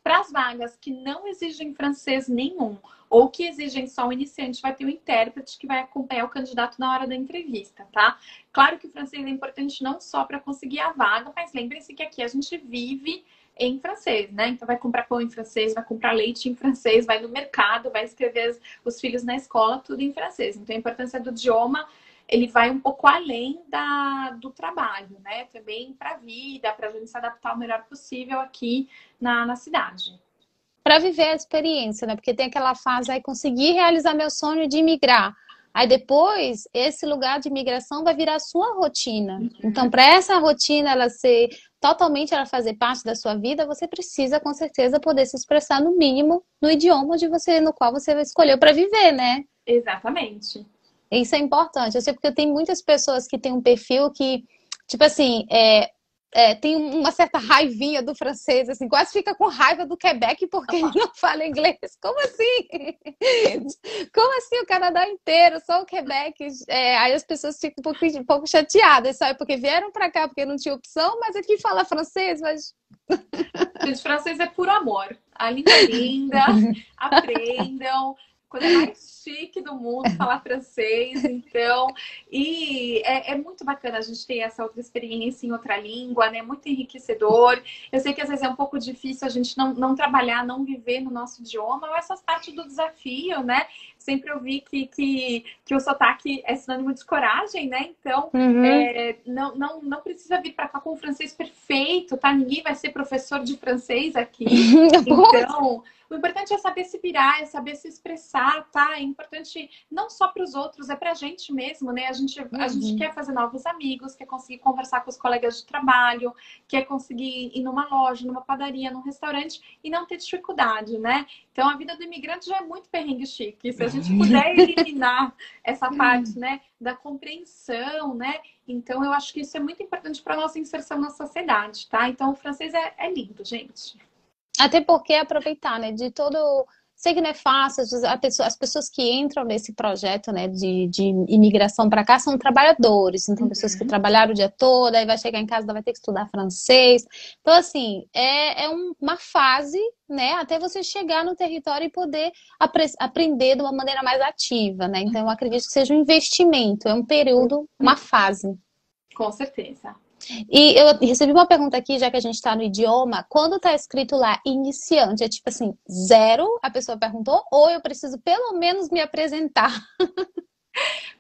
Para as vagas que não exigem francês nenhum ou que exigem só o iniciante, vai ter um intérprete que vai acompanhar o candidato na hora da entrevista, tá? Claro que o francês é importante não só para conseguir a vaga, mas lembrem-se que aqui a gente vive em francês, né? Então vai comprar pão em francês, vai comprar leite em francês, vai no mercado, vai escrever os filhos na escola, tudo em francês. Então a importância do idioma, ele vai um pouco além do trabalho, né? Também para a vida, para a gente se adaptar o melhor possível aqui na cidade.
Para viver a experiência, né? Porque tem aquela fase aí, conseguir realizar meu sonho de imigrar. Aí depois, esse lugar de imigração vai virar a sua rotina. Então, para essa rotina ela ser totalmente, ela fazer parte da sua vida, você precisa, com certeza, poder se expressar no mínimo no idioma no qual você escolheu para viver, né?
Exatamente.
Isso é importante. Eu sei porque tem muitas pessoas que têm um perfil que, tipo assim, tem uma certa raivinha do francês, assim, quase fica com raiva do Quebec porque ele não fala inglês. Como assim? Como assim o Canadá inteiro, só o Quebec? Aí as pessoas ficam um pouco chateadas, sabe? Porque vieram pra cá porque não tinha opção, mas aqui fala francês, mas...
Gente, francês é puro amor. A língua é linda, aprendam. Coisa mais chique do mundo falar francês, então, e é muito bacana a gente ter essa outra experiência em outra língua, né? Muito enriquecedor. Eu sei que às vezes é um pouco difícil a gente não trabalhar, não viver no nosso idioma, mas faz parte do desafio, né? Sempre ouvi que o sotaque é sinônimo de coragem, né? Então, não precisa vir para cá com o francês perfeito, tá? Ninguém vai ser professor de francês aqui. Então, o importante é saber se virar, é saber se expressar, tá? É importante não só para os outros, é para a gente mesmo, né? A gente quer fazer novos amigos, quer conseguir conversar com os colegas de trabalho, quer conseguir ir numa loja, numa padaria, num restaurante e não ter dificuldade, né? Então, a vida do imigrante já é muito perrengue chique. Se a gente puder eliminar essa parte, né, da compreensão, né? Então, eu acho que isso é muito importante para a nossa inserção na sociedade, tá? Então, o francês é lindo, gente.
Até porque aproveitar, né, de todo... Sei que não é fácil, as pessoas que entram nesse projeto, né, de imigração para cá são trabalhadores, então pessoas que trabalharam o dia todo, aí vai chegar em casa, vai ter que estudar francês. Então, assim, uma fase, né, até você chegar no território e poder aprender de uma maneira mais ativa, né? Então, eu acredito que seja um investimento, é um período, uma fase.
Com certeza.
E eu recebi uma pergunta aqui, já que a gente está no idioma, quando está escrito lá iniciante, é tipo assim, zero, a pessoa perguntou, ou eu preciso pelo menos me apresentar?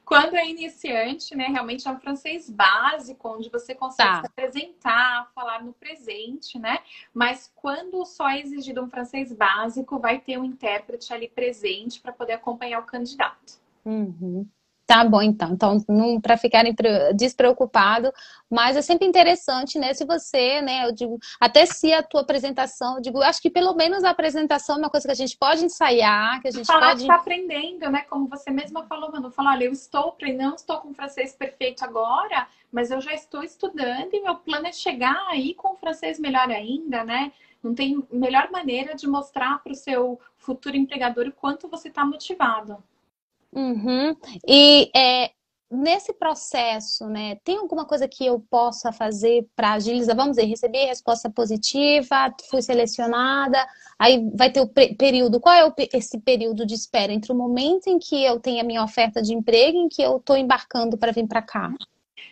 Quando é iniciante, né, realmente é um francês básico, onde você consegue se
Tá.
apresentar, falar no presente, né? Mas quando só é exigido um francês básico, vai ter um intérprete ali presente para poder acompanhar o candidato.
Uhum. Tá bom, então. Então, não para ficarem despreocupado, mas é sempre interessante, né? Se você, né? Eu digo, até se a tua apresentação, eu digo, acho que pelo menos a apresentação é uma coisa que a gente pode ensaiar, que a gente
Falar que
pode.
está aprendendo, né? Como você mesma falou, Manu, falar, olha, eu estou aprendendo, não estou com francês perfeito agora, mas eu já estou estudando e meu plano é chegar aí com francês melhor ainda, né? Não tem melhor maneira de mostrar para o seu futuro empregador o quanto você está motivado.
Uhum. E nesse processo, né, tem alguma coisa que eu possa fazer para agilizar? Vamos dizer, recebi a resposta positiva, fui selecionada, aí vai ter o período. Qual é esse período de espera entre o momento em que eu tenho a minha oferta de emprego e em que eu estou embarcando para vir para cá? O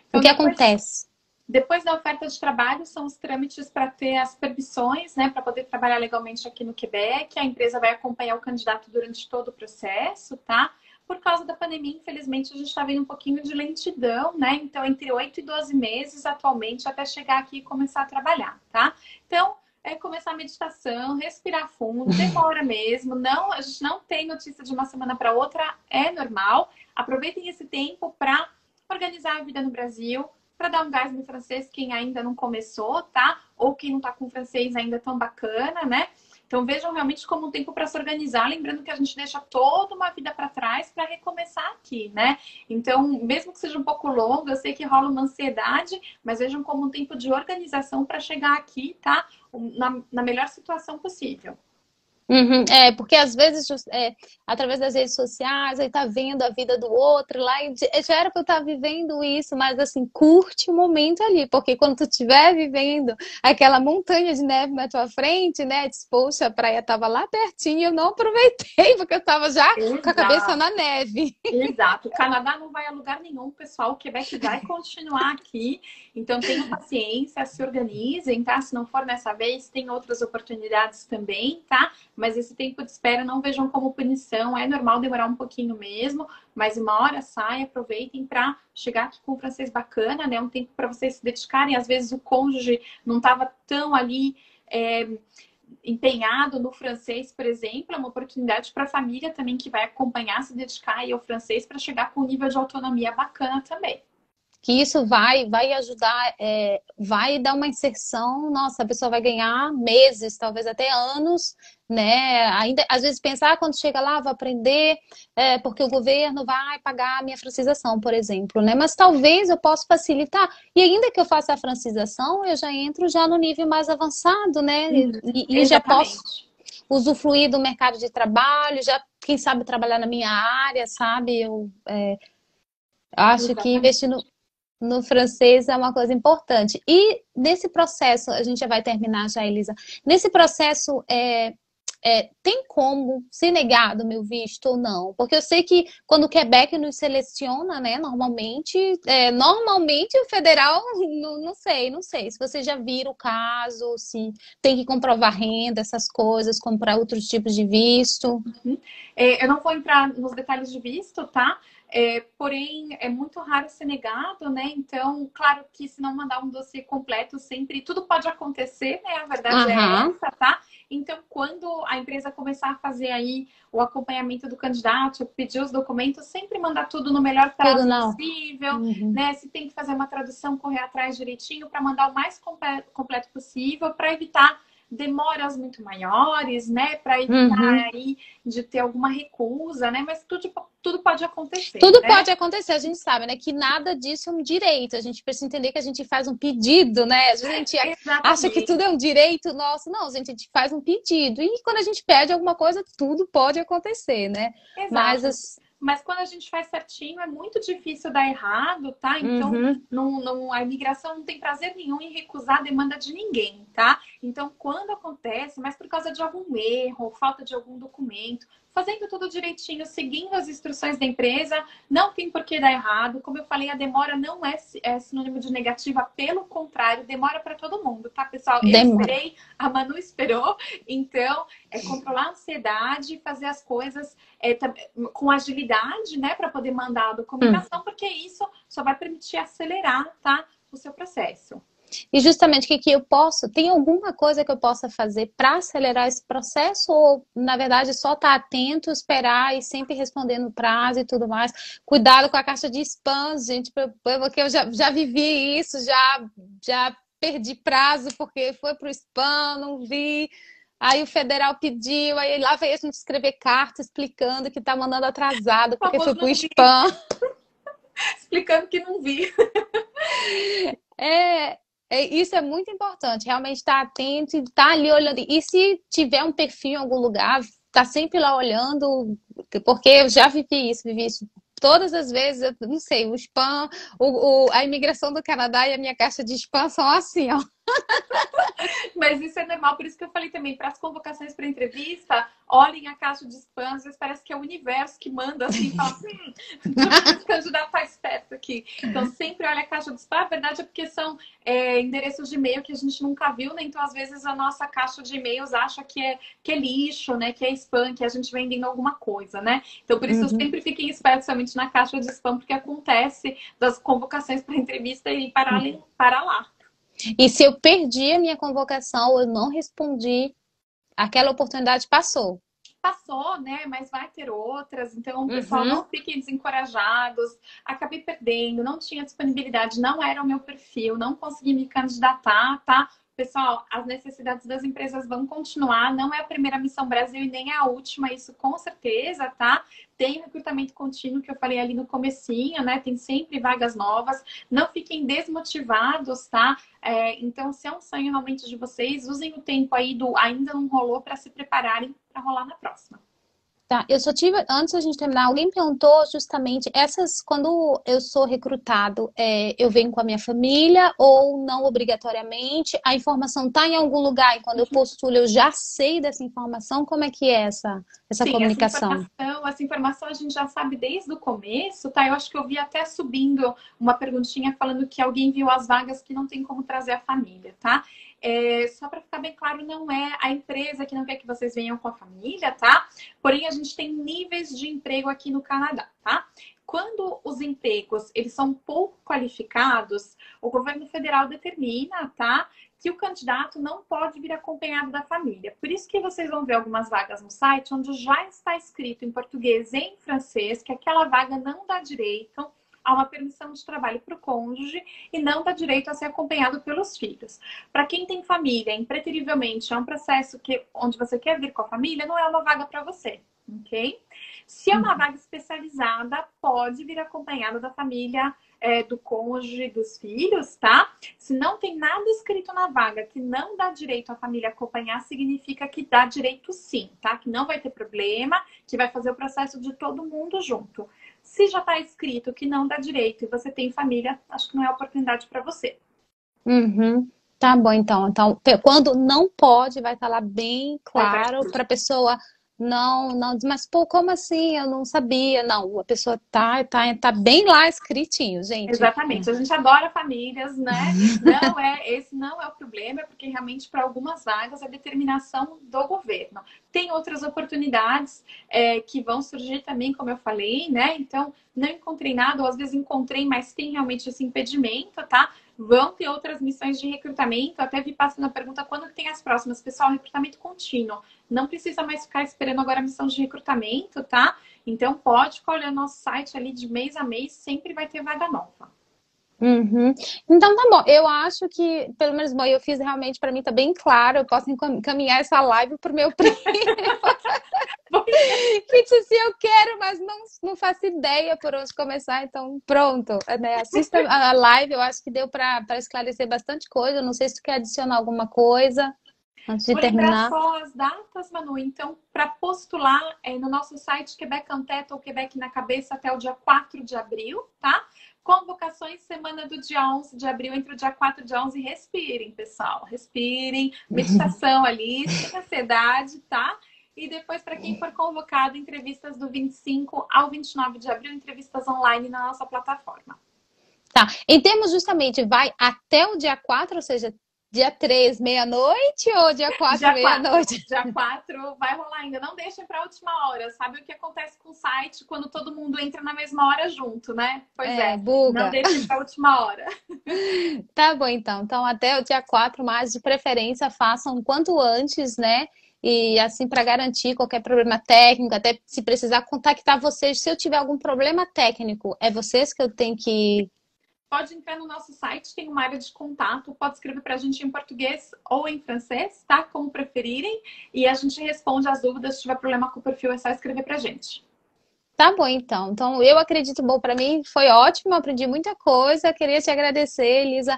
Então,
que acontece?
depois da oferta de trabalho, são os trâmites para ter as permissões, né, para poder trabalhar legalmente aqui no Quebec. A empresa vai acompanhar o candidato durante todo o processo, tá? Por causa da pandemia, infelizmente, a gente está vendo um pouquinho de lentidão, né? Então, entre 8 e 12 meses atualmente, até chegar aqui e começar a trabalhar, tá? Então, é começar a meditação, respirar fundo, demora mesmo. Não, a gente não tem notícia de uma semana para outra, é normal. Aproveitem esse tempo para organizar a vida no Brasil, para dar um gás no francês, quem ainda não começou, tá? Ou quem não tá com francês ainda tão bacana, né? Então vejam realmente como um tempo para se organizar, lembrando que a gente deixa toda uma vida para trás para recomeçar aqui, né? Então, mesmo que seja um pouco longo, eu sei que rola uma ansiedade, mas vejam como um tempo de organização para chegar aqui, tá? Na melhor situação possível.
Uhum, porque às vezes, através das redes sociais, aí tá vendo a vida do outro lá, e já era pra eu estar vivendo isso, mas assim, curte o momento ali, porque quando tu estiver vivendo aquela montanha de neve na tua frente, né, diz, poxa, a praia tava lá pertinho, e eu não aproveitei, porque eu tava já com a cabeça
Exato.
na neve.
Exato. O Canadá não vai a lugar nenhum, pessoal. O Quebec vai continuar aqui. Então, tenham paciência, se organizem, tá? Se não for nessa vez, tem outras oportunidades também, tá? Mas esse tempo de espera não vejam como punição. É normal demorar um pouquinho mesmo, mas uma hora sai, aproveitem para chegar aqui com um francês bacana, né? Um tempo para vocês se dedicarem. Às vezes o cônjuge não estava tão ali. Empenhado no francês, por exemplo, é uma oportunidade para a família também que vai acompanhar, se dedicar aí ao francês para chegar com um nível de autonomia bacana também.
Que isso vai ajudar, vai dar uma inserção, nossa, a pessoa vai ganhar meses, talvez até anos, né? Ainda, às vezes pensar quando chega lá, vou aprender, porque o governo vai pagar a minha francização, por exemplo, né? Mas talvez eu possa facilitar. E ainda que eu faça a francização, eu já entro já no nível mais avançado, né? E já posso
Exatamente.
usufruir do mercado de trabalho, já, quem sabe, trabalhar na minha área, sabe? Eu acho que
Exatamente.
investir no francês é uma coisa importante. E nesse processo, a gente já vai terminar já, Elisa. Nesse processo, tem como ser negado o meu visto ou não? Porque eu sei que quando o Quebec nos seleciona, né, normalmente o federal, não sei. Se você já viram o caso, se tem que comprovar renda, essas coisas, como para outros tipos de visto.
Eu não vou entrar nos detalhes de visto, tá? Porém, é muito raro ser negado, né? Então, claro que se não mandar um dossiê completo, sempre tudo pode acontecer, né? A verdade é
Aham,
essa, tá? Então, quando a empresa começar a fazer aí o acompanhamento do candidato, pedir os documentos, sempre mandar tudo no melhor
tudo
prazo
não.
possível,
Uhum.
né? Se tem que fazer uma tradução, correr atrás direitinho para mandar o mais completo possível, para evitar demoras muito maiores, né? Para
Uhum.
evitar aí de ter alguma recusa, né? Mas tudo pode acontecer,
Tudo
né?
pode acontecer, a gente sabe, né? Que nada disso é um direito. A gente precisa entender que a gente faz um pedido, né? Às vezes a gente acha que tudo
Exatamente,
é um direito nosso. Não, gente, a gente faz um pedido. E quando a gente pede alguma coisa, tudo pode acontecer, né? Mas
exato.
as...
mas quando a gente faz certinho é muito difícil dar errado, tá? Então, a imigração não tem prazer nenhum em recusar a demanda de ninguém, tá? Então, quando acontece, mas por causa de algum erro, falta de algum documento, fazendo tudo direitinho, seguindo as instruções da empresa, não tem por que dar errado. Como eu falei, a demora não é sinônimo de negativa, pelo contrário, demora para todo mundo, tá, pessoal? Eu esperei, a Manu esperou, então é controlar a ansiedade, fazer as coisas com agilidade, né, para poder mandar a documentação, porque isso só vai permitir acelerar, tá, o seu processo.
E justamente o que eu posso, tem alguma coisa que eu possa fazer para acelerar esse processo ou, na verdade, só estar atento, esperar e sempre responder no prazo e tudo mais? Cuidado com a caixa de spam, gente, porque eu já vivi isso, já perdi prazo porque foi pro spam, não vi. Aí o federal pediu, aí lá veio a gente escrever carta explicando que tá mandando atrasado porque foi pro spam.
Explicando que não vi.
Isso é muito importante, realmente estar atento e estar ali olhando. E se tiver um perfil em algum lugar, tá sempre lá olhando, porque eu já vivi isso todas as vezes, eu não sei, o spam, a imigração do Canadá e a minha caixa de spam são assim, ó.
Mas isso é normal, por isso que eu falei também, para as convocações para entrevista, olhem a caixa de spam, às vezes parece que é o universo que manda assim, fala, esse candidato tá esperto aqui. Então sempre olha a caixa de spam, a verdade é porque são endereços de e-mail que a gente nunca viu, né? Então às vezes a nossa caixa de e-mails acha que é lixo, né? Que é spam, que a gente vendendo alguma coisa, né? Então por isso sempre fiquem espertos somente na caixa de spam, porque acontece das convocações para entrevista e para lá.
E se eu perdi a minha convocação, eu não respondi, aquela oportunidade passou.
Passou, né? Mas vai ter outras. Então, pessoal, não fiquem desencorajados. Acabei perdendo, não tinha disponibilidade, não era o meu perfil, não consegui me candidatar, tá? Pessoal, as necessidades das empresas vão continuar. Não é a primeira Missão Brasil e nem a última, isso com certeza, tá? Tem recrutamento contínuo que eu falei ali no comecinho, né? Tem sempre vagas novas. Não fiquem desmotivados, tá? Então, se é um sonho realmente de vocês, usem o tempo aí do ainda não rolou para se prepararem para rolar na próxima.
Tá, eu só tive, antes da gente terminar, alguém perguntou justamente, quando eu sou recrutado, eu venho com a minha família ou não obrigatoriamente? A informação está em algum lugar e quando eu postulo eu já sei dessa informação? Como é que é essa
Sim,
comunicação?
Essa informação a gente já sabe desde o começo, tá? Eu acho que eu vi até subindo uma perguntinha falando que alguém viu as vagas que não tem como trazer a família, tá? Só para ficar bem claro, não é a empresa que não quer que vocês venham com a família, tá? Porém, a gente tem níveis de emprego aqui no Canadá, tá? Quando os empregos eles são pouco qualificados, o governo federal determina, tá? Que o candidato não pode vir acompanhado da família. Por isso que vocês vão ver algumas vagas no site onde já está escrito em português e em francês que aquela vaga não dá direito a uma permissão de trabalho para o cônjuge e não dá direito a ser acompanhado pelos filhos. Para quem tem família, impreterivelmente, é um processo onde você quer vir com a família, não é uma vaga para você, ok? Se é uma vaga especializada, pode vir acompanhado da família, do cônjuge, dos filhos, tá? Se não tem nada escrito na vaga que não dá direito à família acompanhar, significa que dá direito sim, tá? Que não vai ter problema, que vai fazer o processo de todo mundo junto. Se já está escrito que não dá direito e você tem família, acho que não é oportunidade para você.
Tá bom, então. Então, quando não pode, vai estar lá bem claro para a pessoa não, mas pô, como assim? Eu não sabia. Não, a pessoa tá bem lá escritinho, gente.
Exatamente. A gente adora famílias, né? Esse não é o problema, é porque realmente para algumas vagas é determinação do governo. Tem outras oportunidades que vão surgir também, como eu falei, né? Então, não encontrei nada, ou às vezes encontrei, mas tem realmente esse impedimento, tá? Vão ter outras missões de recrutamento. Até vi passando a pergunta quando que tem as próximas. Pessoal, recrutamento contínuo. Não precisa mais ficar esperando agora a missão de recrutamento, tá? Então pode ficar olhando nosso site ali de mês a mês, sempre vai ter vaga nova.
Então tá bom, eu acho que, pelo menos, bom, eu fiz realmente, para mim tá bem claro, eu posso encaminhar essa live pro meu primo. Que disse assim, eu quero, mas não faço ideia por onde começar, então pronto, né? Assista a live, eu acho que deu para esclarecer bastante coisa, não sei se tu quer adicionar alguma coisa. Antes de
Vou lembrar
terminar.
só as datas, Manu. Então, para postular no nosso site Quebec Anteta ou Quebec na Cabeça até o dia 4 de abril, tá? Convocações semana do dia 11 de abril, entre o dia 4 e o dia 11. Respirem, pessoal. Respirem. Meditação ali, sem ansiedade, tá? E depois, para quem for convocado, entrevistas do 25 ao 29 de abril, entrevistas online na nossa plataforma.
Tá. Em termos justamente, vai até o dia 4, ou seja, dia 3, meia-noite, ou dia 4, meia-noite?
Dia 4 vai rolar ainda. Não deixem para a última hora. Sabe o que acontece com o site quando todo mundo entra na mesma hora junto, né? Pois é.
Buga.
Não deixem para a última hora.
Tá bom, então. Então, até o dia 4, mas de preferência façam quanto antes, né? E assim, para garantir qualquer problema técnico, até se precisar contactar vocês, se eu tiver algum problema técnico, é vocês que eu tenho que...
Pode entrar no nosso site, tem uma área de contato, pode escrever para a gente em português ou em francês, tá? Como preferirem. E a gente responde as dúvidas. Se tiver problema com o perfil, é só escrever para a gente.
Tá bom, então. Então, eu acredito, bom, para mim foi ótimo, aprendi muita coisa. Queria te agradecer, Elisa,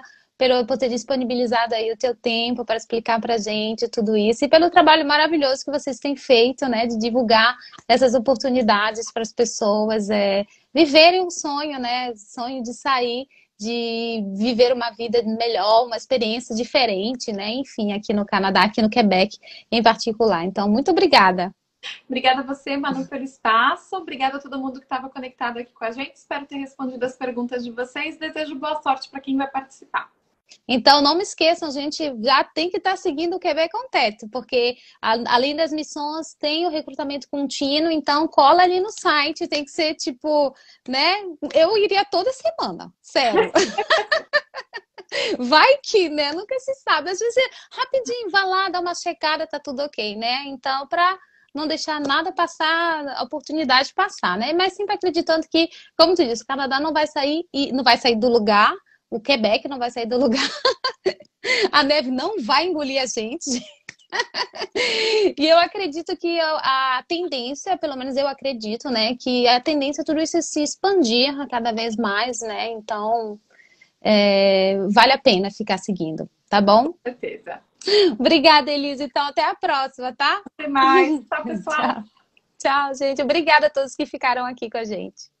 por ter disponibilizado aí o teu tempo para explicar pra gente tudo isso e pelo trabalho maravilhoso que vocês têm feito, né, de divulgar essas oportunidades para as pessoas viverem um sonho, né, sonho de sair, de viver uma vida melhor, uma experiência diferente, né, enfim, aqui no Canadá, aqui no Quebec em particular. Então, muito obrigada.
Obrigada a você, Manu, pelo espaço. Obrigada a todo mundo que estava conectado aqui com a gente. Espero ter respondido as perguntas de vocês. Desejo boa sorte para quem vai participar.
Então, não me esqueçam, gente, já tem que estar seguindo o Quebec Contact, porque além das missões, tem o recrutamento contínuo, então cola ali no site, tem que ser tipo, né? Eu iria toda semana, sério. Vai que, né? Nunca se sabe. Às vezes, rapidinho, vai lá, dá uma checada, tá tudo ok, né? Então, para não deixar nada passar, a oportunidade passar, né? Mas sempre acreditando que, como tu disse, o Canadá não vai sair e não vai sair do lugar. O Quebec não vai sair do lugar. A neve não vai engolir a gente. E eu acredito que a tendência, pelo menos eu acredito, né? Que a tendência é tudo isso se expandir cada vez mais, né? Então, vale a pena ficar seguindo, tá bom?
Com certeza.
Obrigada, Elisa. Então, até a próxima, tá?
Até mais. Tchau, pessoal.
Tchau, gente. Obrigada a todos que ficaram aqui com a gente.